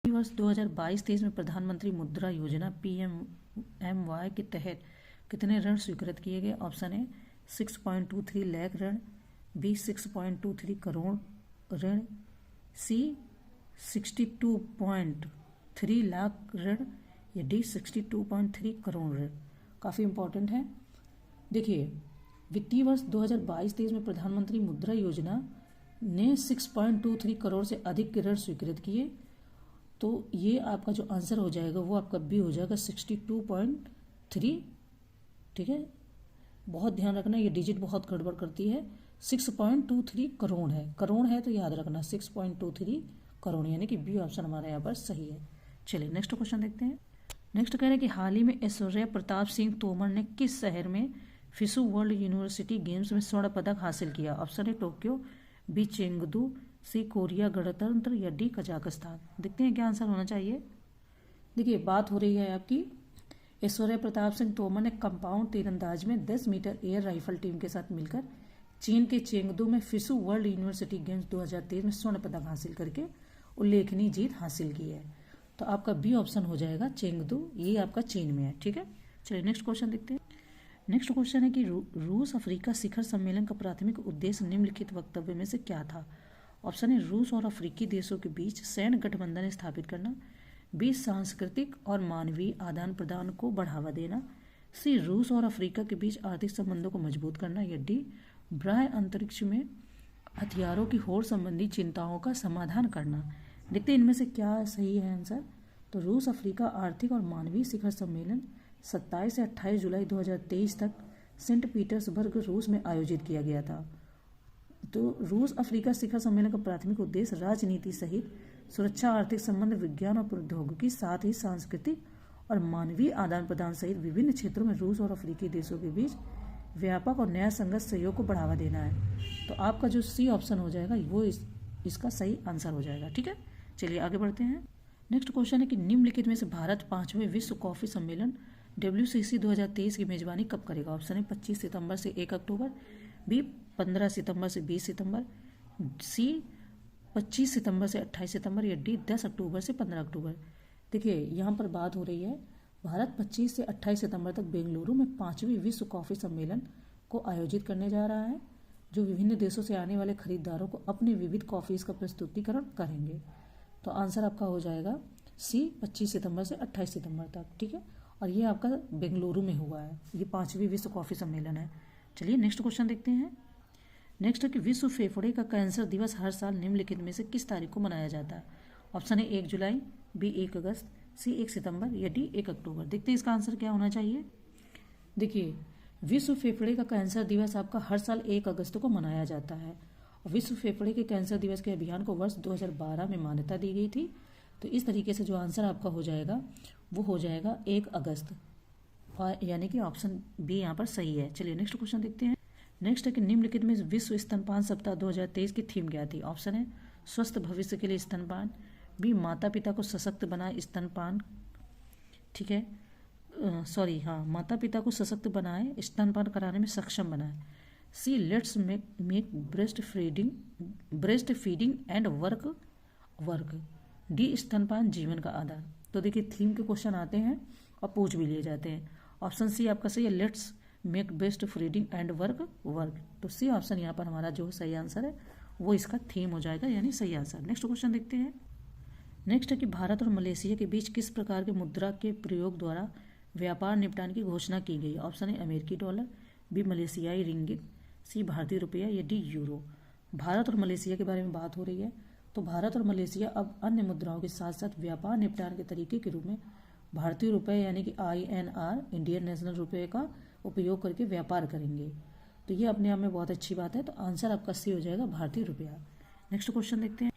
वर्ष 2022-23 में प्रधानमंत्री मुद्रा योजना PMMY के तहत कितने ऋण स्वीकृत किए गए? ऑप्शन ए 6.23 लाख ऋण, बी 6.23 करोड़ ऋण, सी 62.3 लाख ऋण या डी 62.3 करोड़ ऋण। काफ़ी इंपॉर्टेंट है। देखिए, वित्तीय वर्ष 2022-23 में प्रधानमंत्री मुद्रा योजना ने 6.23 करोड़ से अधिक के ऋण स्वीकृत किए। तो ये आपका जो आंसर हो जाएगा वो आपका बी हो जाएगा 62.3। ठीक है, बहुत ध्यान रखना, ये डिजिट बहुत गड़बड़ करती है। 6.23 करोड़ है, करोड़ है तो याद रखना 6.23 करोड़, यानी कि बी ऑप्शन हमारा यहाँ पर सही है। चलिए नेक्स्ट क्वेश्चन देखते हैं। नेक्स्ट कह रहे हैं कि हाल ही में ऐश्वर्या प्रताप सिंह तोमर ने किस शहर में फिशु वर्ल्ड यूनिवर्सिटी गेम्स में स्वर्ण पदक हासिल किया? Option A Tokyo, B Chengdu, C Korea गणतंत्र या डी कजाकिस्तान। देखते हैं क्या आंसर होना चाहिए। देखिए बात हो रही है आपकी ऐश्वर्या प्रताप सिंह तोमर ने कंपाउंड तीरंदाज में 10 मीटर एयर राइफल टीम के साथ मिलकर चीन के चेंगदू में फिशु वर्ल्ड यूनिवर्सिटी गेम्स 2023 में स्वर्ण पदक हासिल करके उल्लेखनीय जीत हासिल की है। तो आपका बी ऑप्शन हो जाएगा चेंगदू, ये आपका चीन में है। ठीक है, चलिए नेक्स्ट क्वेश्चन देखते हैं। नेक्स्ट क्वेश्चन है कि रूस अफ्रीका शिखर सम्मेलन का प्राथमिक उद्देश्य निम्नलिखित वक्तव्य में से क्या था? ऑप्शन है रूस और अफ्रीकी देशों के बीच सैन्य गठबंधन स्थापित करना, बी सांस्कृतिक और मानवीय आदान प्रदान को बढ़ावा देना, सी रूस और अफ्रीका के बीच आर्थिक संबंधों को मजबूत करना या डी बाह्य अंतरिक्ष में हथियारों की होड़ संबंधी चिंताओं का समाधान करना। देखते हैं इनमें से क्या सही है आंसर। तो रूस अफ्रीका आर्थिक और मानवीय शिखर सम्मेलन 27 से 28 जुलाई 2023 तक सेंट पीटर्सबर्ग रूस में आयोजित किया गया था। तो रूस अफ्रीका शिखर सम्मेलन का प्राथमिक उद्देश्य राजनीति सहित सुरक्षा, आर्थिक संबंध, विज्ञान और प्रौद्योगिकी, साथ ही सांस्कृतिक और मानवीय आदान प्रदान सहित विभिन्न क्षेत्रों में रूस और अफ्रीकी देशों के बीच व्यापक और न्याय संगत सहयोग को बढ़ावा देना है। तो आपका जो सी ऑप्शन हो जाएगा वो इसका सही आंसर हो जाएगा। ठीक है, चलिए आगे बढ़ते हैं। नेक्स्ट क्वेश्चन है कि निम्नलिखित में से भारत 5वें विश्व कॉफी सम्मेलन WCC 2023 की मेजबानी कब करेगा? ऑप्शन है 25 सितंबर से 1 अक्टूबर, बी 15 सितंबर से 20 सितंबर, सी 25 सितंबर से 28 सितंबर या डी 10 अक्टूबर से 15 अक्टूबर। देखिए यहाँ पर बात हो रही है भारत 25 से 28 सितंबर तक बेंगलुरु में 5वीं विश्व कॉफी सम्मेलन को आयोजित करने जा रहा है, जो विभिन्न देशों से आने वाले खरीदारों को अपने विविध कॉफीज का प्रस्तुतिकरण करेंगे। तो आंसर आपका हो जाएगा सी 25 सितंबर से 28 सितंबर तक। ठीक है, और ये आपका बेंगलुरु में हुआ है, ये 5वीं विश्व कॉफी सम्मेलन है। चलिए नेक्स्ट क्वेश्चन देखते हैं। नेक्स्ट है कि विश्व फेफड़े का कैंसर दिवस हर साल निम्नलिखित में से किस तारीख को मनाया जाता है? ऑप्शन है 1 जुलाई, बी 1 अगस्त, सी 1 सितंबर या डी 1 अक्टूबर। देखते हैं इसका आंसर क्या होना चाहिए। देखिए विश्व फेफड़े का कैंसर दिवस आपका हर साल 1 अगस्त को मनाया जाता है और विश्व फेफड़े के कैंसर दिवस के अभियान को वर्ष 2012 में मान्यता दी गई थी। तो इस तरीके से जो आंसर आपका हो जाएगा वो हो जाएगा 1 अगस्त, और यानी कि ऑप्शन बी यहाँ पर सही है। चलिए नेक्स्ट क्वेश्चन देखते हैं। नेक्स्ट है कि निम्नलिखित में विश्व स्तनपान सप्ताह 2023 की थीम क्या थी? ऑप्शन है स्वस्थ भविष्य के लिए स्तनपान, बी माता पिता को सशक्त बनाए स्तनपान, ठीक है माता पिता को सशक्त बनाए स्तनपान कराने में सक्षम बनाए, see let's make breast feeding and work, D स्तनपान जीवन का आधार। तो देखिए थीम के क्वेश्चन आते हैं और पूछ भी लिए जाते हैं। ऑप्शन सी आपका सही है, let's make best feeding and work. तो सी ऑप्शन यहाँ पर हमारा जो सही आंसर है वो इसका थीम हो जाएगा, यानी सही आंसर। नेक्स्ट क्वेश्चन देखते हैं। नेक्स्ट है कि भारत और मलेशिया के बीच किस प्रकार के मुद्रा के प्रयोग द्वारा व्यापार निपटान की घोषणा की गई? ऑप्शन है अमेरिकी डॉलर, बी मलेशियाई रिंगिट, सी भारतीय रुपया या डी यूरो। भारत और मलेशिया के बारे में बात हो रही है। तो भारत और मलेशिया अब अन्य मुद्राओं के साथ साथ व्यापार निपटान के तरीके के रूप में भारतीय रुपये यानी कि INR इंडियन नेशनल रुपये का उपयोग करके व्यापार करेंगे। तो ये अपने आप में बहुत अच्छी बात है। तो आंसर आपका सी हो जाएगा भारतीय रुपया। नेक्स्ट क्वेश्चन देखते हैं।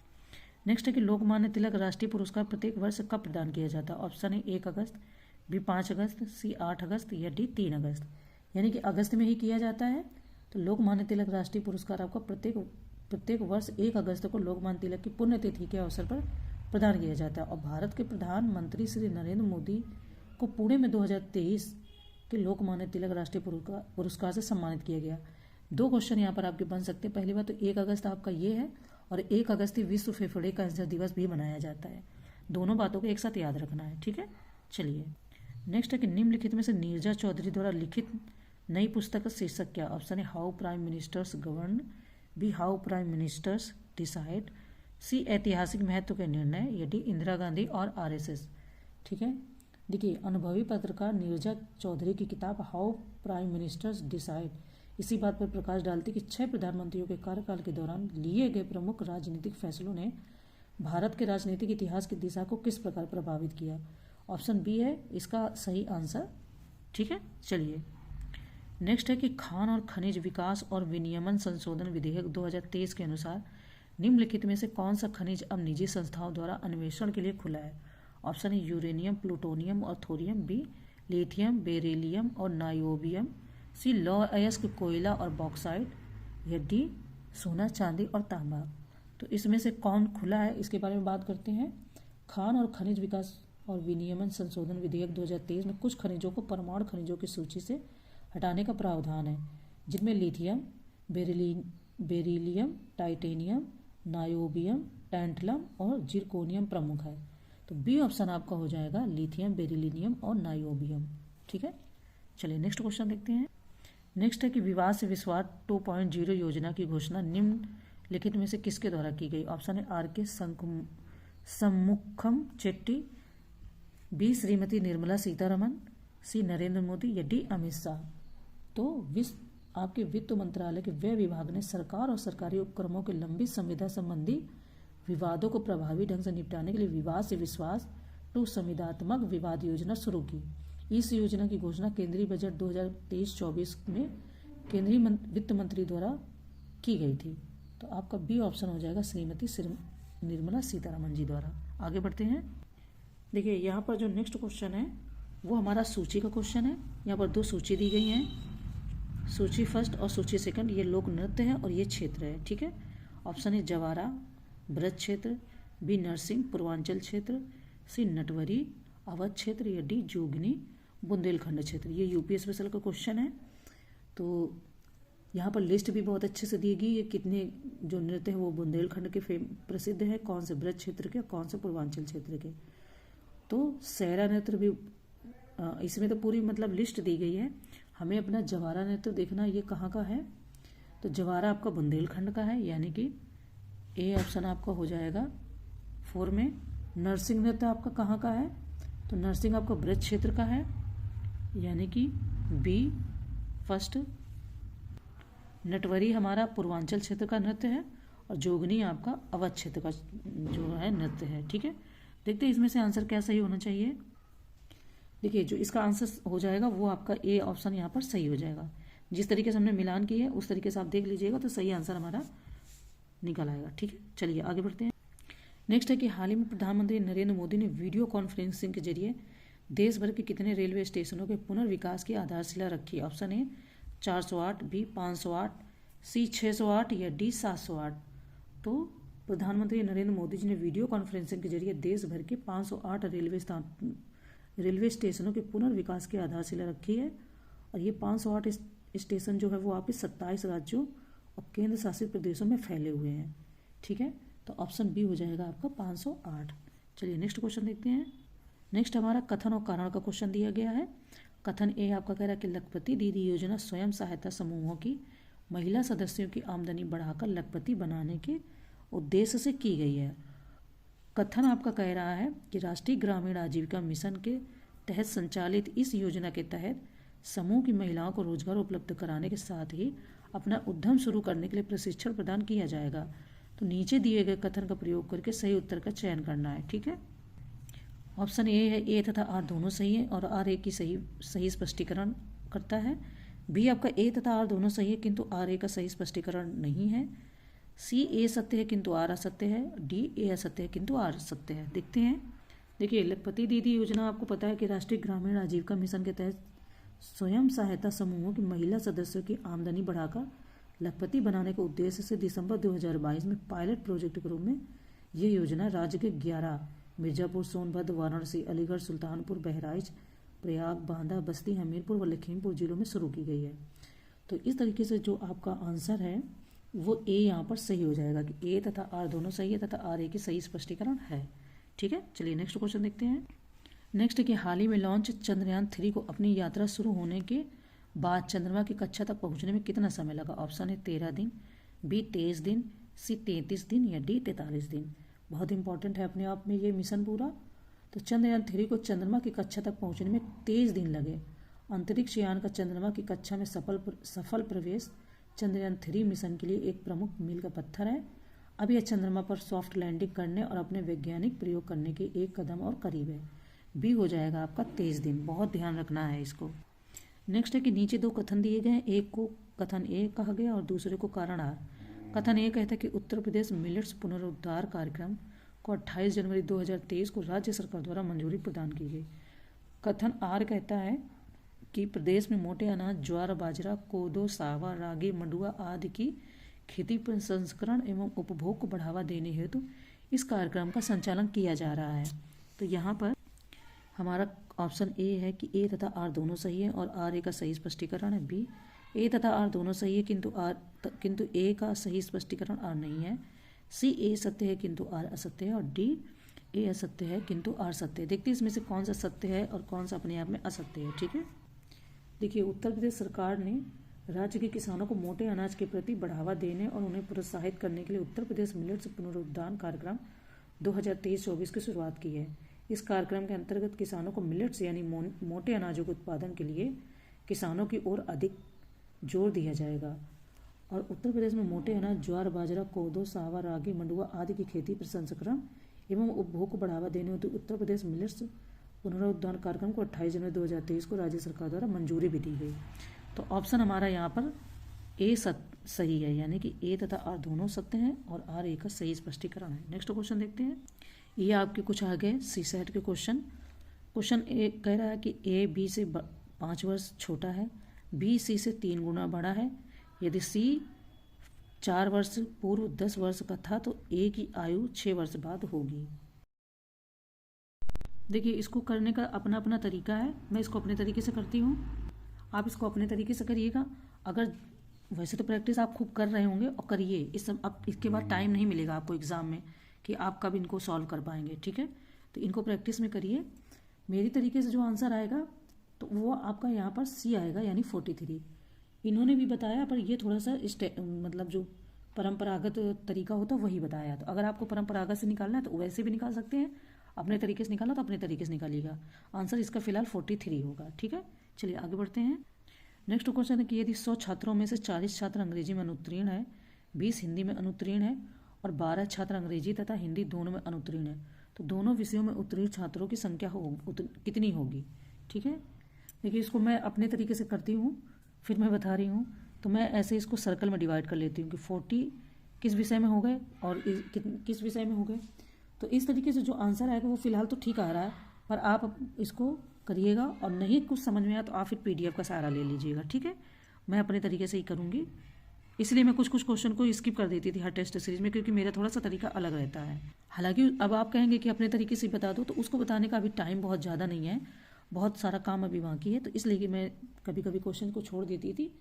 नेक्स्ट है कि लोकमान्य तिलक राष्ट्रीय पुरस्कार प्रत्येक वर्ष कब प्रदान किया जाता है? ऑप्शन है 1 अगस्त, बी 5 अगस्त, सी 8 अगस्त या डी 3 अगस्त। यानी कि अगस्त में ही किया जाता है। तो लोकमान्य तिलक राष्ट्रीय पुरस्कार आपका प्रत्येक वर्ष 1 अगस्त को लोकमान्य तिलक की पुण्यतिथि के अवसर पर प्रदान किया जाता है। और भारत के प्रधानमंत्री श्री नरेंद्र मोदी को पुणे में 2023 के लोकमान्य तिलक राष्ट्रीय पुरस्कार से सम्मानित किया गया। 2 क्वेश्चन यहाँ पर आपके बन सकते हैं। पहली बात तो 1 अगस्त आपका ये है और 1 अगस्त ही विश्व फेफड़े कैंसर दिवस भी मनाया जाता है। दोनों बातों को एक साथ याद रखना है, ठीक है। चलिए नेक्स्ट है कि निम्नलिखित में से नीरजा चौधरी द्वारा लिखित नई पुस्तक का शीर्षक क्या? ऑप्शन है how prime ministers govern, B how prime ministers decide, C ऐतिहासिक महत्व के निर्णय या डी इंदिरा गांधी और RSS। ठीक है, देखिए अनुभवी पत्रकार नीरजा चौधरी की किताब हाउ प्राइम मिनिस्टर्स डिसाइड इसी बात पर प्रकाश डालती कि 6 प्रधानमंत्रियों के कार्यकाल के दौरान लिए गए प्रमुख राजनीतिक फैसलों ने भारत के राजनीतिक इतिहास की दिशा को किस प्रकार प्रभावित किया। ऑप्शन बी है इसका सही आंसर, ठीक है। चलिए नेक्स्ट है कि खान और खनिज विकास और विनियमन संशोधन विधेयक 2023 के अनुसार निम्नलिखित में से कौन सा खनिज अब निजी संस्थाओं द्वारा अन्वेषण के लिए खुला है? ऑप्शन है यूरेनियम, प्लूटोनियम और थोरियम, बी लिथियम, बेरिलियम और नायोबियम, सी लौह अयस्क कोयला और बॉक्साइट, या डी सोना चांदी और तांबा। तो इसमें से कौन खुला है इसके बारे में बात करते हैं। खान और खनिज विकास और विनियमन संशोधन विधेयक 2023 में कुछ खनिजों को परमाणु खनिजों की सूची से हटाने का प्रावधान है, जिनमें lithium, beryllium, titanium, niobium, tantalum और जिरकोनियम प्रमुख है। तो बी ऑप्शन आपका हो जाएगा लिथियम, बेरिलियम और नायोबियम। ठीक है, चलिए नेक्स्ट क्वेश्चन देखते हैं। नेक्स्ट है कि विवाद से विश्वास 2.0 योजना की घोषणा निम्नलिखित में से किसके द्वारा की गई। ऑप्शन है आर के सम्मुखम चेट्टी, बी श्रीमती निर्मला सीतारमन, सी नरेंद्र मोदी, या डी अमित शाह। तो आपके वित्त मंत्रालय के व्यय विभाग ने सरकार और सरकारी उपक्रमों के लंबित संविदा संबंधी विवादों को प्रभावी ढंग से निपटाने के लिए विवाद से विश्वास 2 संविदात्मक विवाद योजना शुरू की। इस योजना की घोषणा केंद्रीय बजट 2023-24 में केंद्रीय वित्त मंत्री द्वारा की गई थी। तो आपका बी ऑप्शन हो जाएगा श्रीमती निर्मला सीतारमन जी द्वारा। आगे बढ़ते हैं। देखिए यहाँ पर जो नेक्स्ट क्वेश्चन है वो हमारा सूची का क्वेश्चन है। यहाँ पर 2 सूची दी गई हैं, सूची फर्स्ट और सूची सेकंड। ये लोक नृत्य है और ये क्षेत्र है। ठीक है, ऑप्शन है जवारा ब्रज क्षेत्र, बी नरसिंह पूर्वांचल क्षेत्र, सी नटवरी अवध क्षेत्र, या डी जोगनी बुंदेलखंड क्षेत्र। ये यूपी स्पेशल का क्वेश्चन है। तो यहाँ पर लिस्ट भी बहुत अच्छे से दी गई है, कितने जो नृत्य है वो बुंदेलखंड के प्रसिद्ध है, कौन से ब्रज क्षेत्र के, कौन से पूर्वांचल क्षेत्र के। तो सहरा नृत्य भी इसमें तो पूरी मतलब लिस्ट दी गई है। हमें अपना जवारा नृत्य देखना, ये कहाँ का है। तो जवारा आपका बुंदेलखंड का है, यानी कि ए ऑप्शन आपका हो जाएगा 4 में। नरसिंह नृत्य आपका कहाँ का है, तो नरसिंह आपका ब्रज क्षेत्र का है, यानी कि बी फर्स्ट। नटवरी हमारा पूर्वांचल क्षेत्र का नृत्य है, और जोगनी आपका अवध क्षेत्र का जो है नृत्य है। ठीक है, देखते हैं इसमें से आंसर क्या सही होना चाहिए। देखिए जो इसका आंसर हो जाएगा वो आपका ए ऑप्शन यहाँ पर सही हो जाएगा। जिस तरीके से हमने मिलान की है उस तरीके से आप देख लीजिएगा तो सही आंसर हमारा निकल आएगा। ठीक है, चलिए आगे बढ़ते हैं। नेक्स्ट है कि हाल ही में प्रधानमंत्री नरेंद्र मोदी ने वीडियो कॉन्फ्रेंसिंग के जरिए देश भर के कितने रेलवे स्टेशनों के पुनर्विकास की आधारशिला रखी। ऑप्शन ए 408, बी 508, सी 608, या डी 708। तो प्रधानमंत्री नरेंद्र मोदी जी ने वीडियो कॉन्फ्रेंसिंग के जरिए देश भर के 508 रेलवे स्टेशनों के पुनर्विकास की आधारशिला रखी है, और ये 508 स्टेशन जो है वो आपके 27 राज्यों और केंद्र शासित प्रदेशों में फैले हुए हैं। ठीक है, तो ऑप्शन बी हो जाएगा आपका 508। चलिए नेक्स्ट क्वेश्चन देखते हैं। नेक्स्ट हमारा कथन और कारण का क्वेश्चन दिया गया है। कथन ए आपका कह रहा है कि लखपति दीदी योजना स्वयं सहायता समूहों की महिला सदस्यों की आमदनी बढ़ाकर लखपति बनाने के उद्देश्य से की गई है। कथन आपका कह रहा है कि राष्ट्रीय ग्रामीण आजीविका मिशन के तहत संचालित इस योजना के तहत समूह की महिलाओं को रोजगार उपलब्ध कराने के साथ ही अपना उद्यम शुरू करने के लिए प्रशिक्षण प्रदान किया जाएगा। तो नीचे दिए गए कथन का प्रयोग करके सही उत्तर का चयन करना है। ठीक है, ऑप्शन ए है ए तथा आर दोनों सही है और आर ए की सही स्पष्टीकरण करता है। बी आपका ए तथा आर दोनों सही है किंतु आर ए का सही स्पष्टीकरण नहीं है। सी ए सत्य है किंतु आर असत्य है। डी ए असत्य है किंतु आर सत्य है। देखते हैं। देखिए लखपति दीदी योजना आपको पता है कि राष्ट्रीय ग्रामीण आजीविका मिशन के तहत स्वयं सहायता समूहों की महिला सदस्यों की आमदनी बढ़ाकर लखपति बनाने के उद्देश्य से दिसंबर 2022 में पायलट प्रोजेक्ट के रूप में ये योजना राज्य के 11 मिर्जापुर, सोनभद्र, वाराणसी, अलीगढ़, सुल्तानपुर, बहराइच, प्रयाग, बांदा, बस्ती, हमीरपुर व लखीमपुर जिलों में शुरू की गई है। तो इस तरीके से जो आपका आंसर है वो ए यहाँ पर सही हो जाएगा कि ए तथा आर दोनों सही है तथा आर ए की सही स्पष्टीकरण है। ठीक है, चलिए नेक्स्ट क्वेश्चन देखते हैं। नेक्स्ट है कि हाल ही में लॉन्च चंद्रयान 3 को अपनी यात्रा शुरू होने के बाद चंद्रमा की कक्षा तक पहुंचने में कितना समय लगा। ऑप्शन है 13 दिन, बी 23 दिन, सी 33 दिन, या डी 43 दिन। बहुत इंपॉर्टेंट है अपने आप में ये मिशन पूरा। तो चंद्रयान 3 को चंद्रमा की कक्षा तक पहुंचने में 23 दिन लगे। अंतरिक्ष यान का चंद्रमा की कक्षा में सफल प्रवेश चंद्रयान 3 मिशन के लिए एक प्रमुख मील का पत्थर है। अब यह चंद्रमा पर सॉफ्ट लैंडिंग करने और अपने वैज्ञानिक प्रयोग करने के एक कदम और करीब है। बी हो जाएगा आपका 23 दिन। बहुत ध्यान रखना है इसको। नेक्स्ट है कि नीचे 2 कथन दिए गए हैं, एक को कथन ए कहा गया और दूसरे को कारण आर। कथन ए कहता है कि उत्तर प्रदेश मिलेट्स पुनरुद्धार कार्यक्रम को 28 जनवरी 2023 को राज्य सरकार द्वारा मंजूरी प्रदान की गई। कथन आर कहता है कि प्रदेश में मोटे अनाज ज्वार, बाजरा, कोदो, सावा, रागी, मंडुआ आदि की खेती प्रसंस्करण एवं उपभोग को बढ़ावा देने हेतु इस कार्यक्रम का संचालन किया जा रहा है। तो यहाँ पर हमारा ऑप्शन ए है कि ए तथा आर दोनों सही है और आर ए का सही स्पष्टीकरण है। बी, ए तथा आर दोनों सही है किंतु ए का सही स्पष्टीकरण आर नहीं है। सी, ए सत्य है किंतु आर असत्य है। और डी, ए असत्य है किंतु आर सत्य है। देखते हैं इसमें से कौन सा सत्य है और कौन सा अपने आप में असत्य है। ठीक है, देखिए उत्तर प्रदेश सरकार ने राज्य के किसानों को मोटे अनाज के प्रति बढ़ावा देने और उन्हें प्रोत्साहित करने के लिए उत्तर प्रदेश मिलेट्स पुनरुत्थान कार्यक्रम 2023-24 की शुरुआत की है। इस कार्यक्रम के अंतर्गत किसानों को मिलेट्स यानी मोटे अनाजों के उत्पादन के लिए किसानों की ओर अधिक जोर दिया जाएगा और उत्तर प्रदेश में मोटे अनाज ज्वार, बाजरा, कोदो, सावा, रागी, मंडुआ आदि की खेती प्रसंस्करण एवं उपभोग को बढ़ावा देने हेतु उत्तर प्रदेश मिलेट्स पुनरुत्थान कार्यक्रम को 28 जनवरी 2023 को राज्य सरकार द्वारा मंजूरी भी दी गई। तो ऑप्शन हमारा यहाँ पर ए सही है, यानी कि ए तथा आर दोनों सत्य हैं और आर ए का सही स्पष्टीकरण है। नेक्स्ट क्वेश्चन देखते हैं। ये आपके कुछ आ गए सी सेट के क्वेश्चन ए कह रहा है कि ए बी से 5 वर्ष छोटा है, बी सी से 3 गुना बड़ा है। यदि सी 4 वर्ष पूर्व 10 वर्ष का था तो ए की आयु 6 वर्ष बाद होगी। देखिए इसको करने का अपना अपना तरीका है, मैं इसको अपने तरीके से करती हूँ, आप इसको अपने तरीके से करिएगा। अगर वैसे तो प्रैक्टिस आप खूब कर रहे होंगे और करिए, अब इसके बाद टाइम नहीं मिलेगा आपको एग्ज़ाम में कि आप कब इनको सॉल्व कर पाएंगे। ठीक है, तो इनको प्रैक्टिस में करिए। मेरी तरीके से जो आंसर आएगा तो वो आपका यहाँ पर सी आएगा, यानी 43। इन्होंने भी बताया पर ये थोड़ा सा मतलब जो परंपरागत तरीका होता है वही बताया। तो अगर आपको परंपरागत से निकालना है तो वैसे भी निकाल सकते हैं, अपने तरीके से निकालना तो अपने तरीके से निकालिएगा। आंसर इसका फिलहाल 43 होगा। ठीक है, चलिए आगे बढ़ते हैं। नेक्स्ट क्वेश्चन है कि यदि 100 छात्रों में से 40 छात्र अंग्रेजी में अनुत्तीर्ण है, 20 हिंदी में अनुत्तीर्ण है और 12 छात्र अंग्रेजी तथा हिंदी दोनों में अनुत्तीर्ण है, तो दोनों विषयों में उत्तीर्ण छात्रों की संख्या कितनी होगी। ठीक है, देखिए इसको मैं अपने तरीके से करती हूँ, फिर मैं बता रही हूँ। तो मैं ऐसे इसको सर्कल में डिवाइड कर लेती हूँ कि 40 किस विषय में हो गए और किस विषय में हो गए। तो इस तरीके से जो आंसर आएगा वो फिलहाल तो ठीक आ रहा है, पर आप इसको करिएगा और नहीं कुछ समझ में आया तो आप फिर PDF का सहारा ले लीजिएगा। ठीक है, मैं अपने तरीके से ही करूँगी, इसलिए मैं कुछ क्वेश्चन को स्किप कर देती थी हर टेस्ट सीरीज में, क्योंकि मेरा थोड़ा सा तरीका अलग रहता है। हालांकि अब आप कहेंगे कि अपने तरीके से बता दो, तो उसको बताने का अभी टाइम बहुत ज़्यादा नहीं है, बहुत सारा काम अभी बाकी है, तो इसलिए कि मैं कभी कभी क्वेश्चन को छोड़ देती थी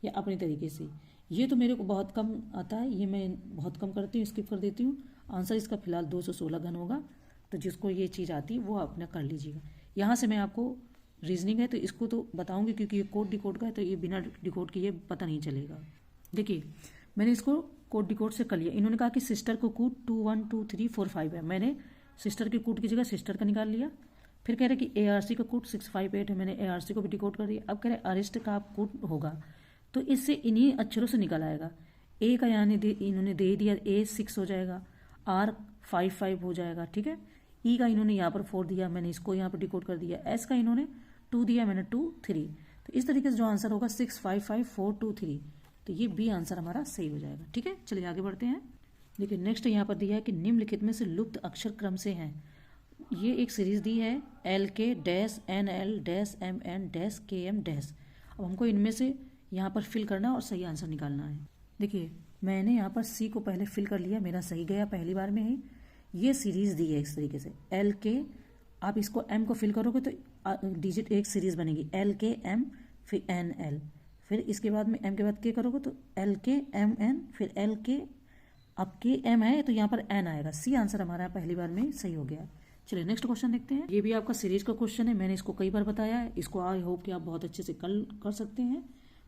या अपने तरीके से। ये तो मेरे को बहुत कम आता है, ये मैं बहुत कम करती हूँ, स्किप कर देती हूँ। आंसर इसका फिलहाल 216 घन होगा, तो जिसको ये चीज़ आती है वो अपना कर लीजिएगा। यहाँ से मैं आपको रीजनिंग है तो इसको तो बताऊँगी, क्योंकि ये कोड डिकोड का है, तो ये बिना डिकोड के ये पता नहीं चलेगा। देखिए मैंने इसको कोड डिकोड से कर लिया। इन्होंने कहा कि सिस्टर को कूट 2 1 2 3 4 5 है, मैंने सिस्टर के कूट की जगह सिस्टर का निकाल लिया। फिर कह रहे कि ARC का कूट 6 5 8 है, मैंने ARC को भी डिकोड कर दिया। अब कह रहे अरिस्ट का कूट होगा, तो इससे इन्हीं अक्षरों से निकल आएगा। A का यानी इन्होंने दे दिया, A 6 हो जाएगा, R 5 5 हो जाएगा। ठीक है, E का इन्होंने यहाँ पर 4 दिया, मैंने इसको यहाँ पर डिकोड कर दिया। S का इन्होंने 2 दिया, मैंने 2 3। तो इस तरीके से जो आंसर होगा 6 5 5 4 2 3, तो ये बी आंसर हमारा सही हो जाएगा। ठीक है, चलिए आगे बढ़ते हैं। देखिए नेक्स्ट यहाँ पर दिया है कि निम्नलिखित में से लुप्त अक्षर क्रम से हैं। ये एक सीरीज दी है LK-NL-MN-KM-। अब हमको इनमें से यहाँ पर फिल करना और सही आंसर निकालना है। देखिए मैंने यहाँ पर C को पहले फिल कर लिया, मेरा सही गया पहली बार में ही। ये सीरीज दी है इस तरीके से LK, आप इसको M को फिल करोगे तो डिजिट एक सीरीज बनेगी LK-M फिर NL, फिर इसके बाद में M के बाद K करोगे तो LK-MN फिर LK, अब KM है तो यहाँ पर N आएगा। C आंसर हमारा पहली बार में सही हो गया। चलिए नेक्स्ट क्वेश्चन देखते हैं। ये भी आपका सीरीज का क्वेश्चन है, मैंने इसको कई बार बताया है, इसको आई होप कि आप बहुत अच्छे से कर सकते हैं,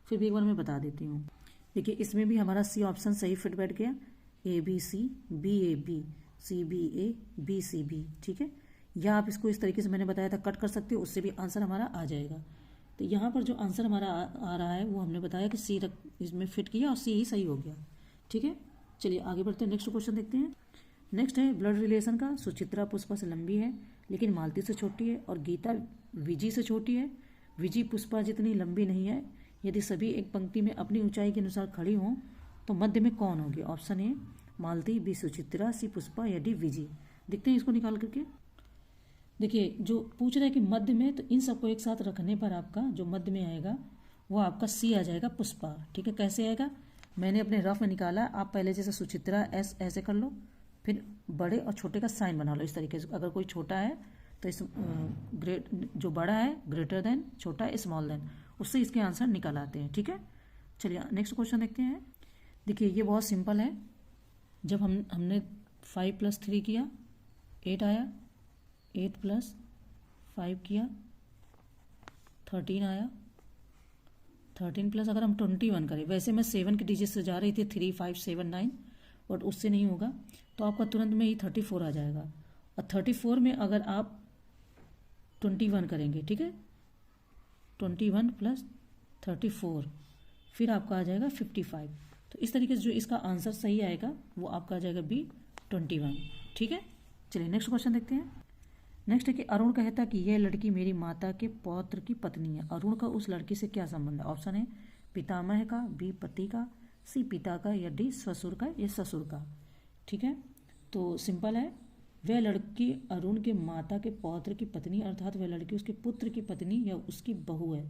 फिर भी एक बार मैं बता देती हूँ। देखिए इसमें भी हमारा C ऑप्शन सही फिट बैठ गया, ABC BAB CBA BCB। ठीक है, या आप इसको इस तरीके से मैंने बताया था कट कर सकते हो, उससे भी आंसर हमारा आ जाएगा। तो यहाँ पर जो आंसर हमारा आ रहा है वो हमने बताया कि C इसमें फिट किया और C ही सही हो गया। ठीक है, चलिए आगे बढ़ते हैं, नेक्स्ट क्वेश्चन देखते हैं। नेक्स्ट है ब्लड रिलेशन का। सुचित्रा पुष्पा से लंबी है लेकिन मालती से छोटी है और गीता विजी से छोटी है। विजी पुष्पा जितनी लंबी नहीं है। यदि सभी एक पंक्ति में अपनी ऊंचाई के अनुसार खड़ी हों तो मध्य में कौन होगी। Option A Malti, B Suchitra, C Pushpa या डी विजी। देखते हैं इसको निकाल करके। देखिए जो पूछ रहे हैं कि मध्य में, तो इन सबको एक साथ रखने पर आपका जो मध्य में आएगा वो आपका सी आ जाएगा, पुष्पा। ठीक है, कैसे आएगा, मैंने अपने रफ में निकाला, आप पहले जैसे सुचित्रा एस ऐसे कर लो, फिर बड़े और छोटे का साइन बना लो इस तरीके से। अगर कोई छोटा है तो इस ग्रेट, जो बड़ा है ग्रेटर देन, छोटा है स्मॉल देन, उससे इसके आंसर निकाल आते हैं। ठीक है, चलिए नेक्स्ट क्वेश्चन देखते हैं। देखिए ये बहुत सिंपल है। जब हमने 5 + 3 किया 8 आया, 8 + 5 किया 13 आया, 13 प्लस अगर हम 21 करें, वैसे मैं 7 के डिजिट से जा रही थी 3 5 7 9, बट उससे नहीं होगा, तो आपका तुरंत में ही 34 आ जाएगा। और 34 में अगर आप 21 करेंगे, ठीक है, 21 + 34, फिर आपका आ जाएगा 55। तो इस तरीके से जो इसका आंसर सही आएगा वो आपका आ जाएगा बी 21। ठीक है, चलिए नेक्स्ट क्वेश्चन देखते हैं। नेक्स्ट है कि अरुण कहता कि यह लड़की मेरी माता के पौत्र की पत्नी है। अरुण का उस लड़की से क्या संबंध है? ऑप्शन है पितामह का, बी पति का, सी पिता का, या डी ससुर का या ससुर का। ठीक है, तो सिंपल है, वह लड़की अरुण के माता के पौत्र की पत्नी, अर्थात वह लड़की उसके पुत्र की पत्नी या उसकी बहू है।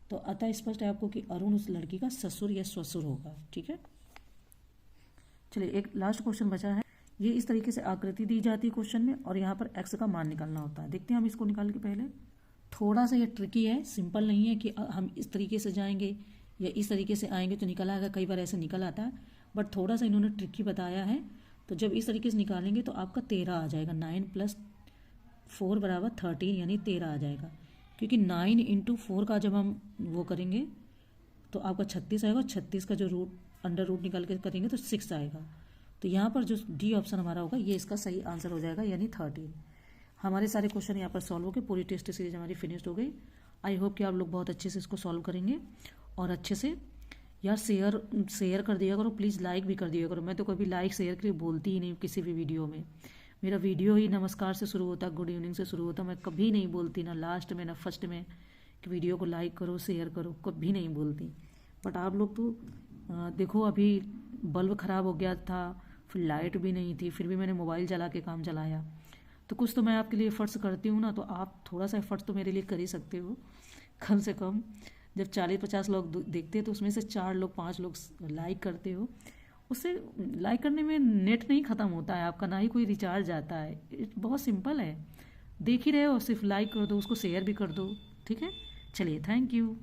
तो अतः स्पष्ट है आपको कि अरुण उस लड़की का ससुर या ससुर होगा। ठीक है, चलिए एक लास्ट क्वेश्चन बचा है। ये इस तरीके से आकृति दी जाती है क्वेश्चन में, और यहाँ पर एक्स का मान निकालना होता है। देखते हैं हम इसको निकाल के। पहले थोड़ा सा ये ट्रिकी है, सिंपल नहीं है कि हम इस तरीके से जाएंगे या इस तरीके से आएंगे तो निकल आएगा, कई बार ऐसे निकल आता है, बट थोड़ा सा इन्होंने ट्रिकी बताया है। तो जब इस तरीके से निकालेंगे तो आपका 13 आ जाएगा, 9 + 4 = 13, यानी 13 आ जाएगा। क्योंकि 9 × 4 का जब हम वो करेंगे तो आपका 36 आएगा, 36 का जो अंडर रूट निकाल के करेंगे तो 6 आएगा। तो यहाँ पर जो डी ऑप्शन हमारा होगा ये इसका सही आंसर हो जाएगा, यानी 13। हमारे सारे क्वेश्चन यहाँ पर सॉल्व हो गए, पूरी टेस्ट सीरीज हमारी फिनिश्ड हो गई। आई होप कि आप लोग बहुत अच्छे से इसको सॉल्व करेंगे, और अच्छे से यार शेयर कर दिया करो, प्लीज़ लाइक भी कर दिया करो। मैं तो कभी लाइक शेयर के लिए बोलती ही नहीं किसी भी वीडियो में। मेरा वीडियो ही नमस्कार से शुरू होता, गुड इवनिंग से शुरू होता, मैं कभी नहीं बोलती, ना लास्ट में ना फर्स्ट में, कि वीडियो को लाइक करो शेयर करो, कभी नहीं बोलती। बट आप लोग तो देखो, अभी बल्ब ख़राब हो गया था, फिर लाइट भी नहीं थी, फिर भी मैंने मोबाइल चला के काम चलाया। तो कुछ तो मैं आपके लिए एफर्ट्स करती हूँ ना, तो आप थोड़ा सा एफर्ट्स तो मेरे लिए कर ही सकते हो कम से कम। जब 40-50 लोग देखते हैं तो उसमें से 4 लोग 5 लोग लाइक करते हो, उससे लाइक करने में नेट नहीं ख़त्म होता है आपका, ना ही कोई रिचार्ज जाता है। बहुत सिंपल है, देख ही रहे हो, सिर्फ लाइक कर दो, उसको शेयर भी कर दो। ठीक है, चलिए थैंक यू।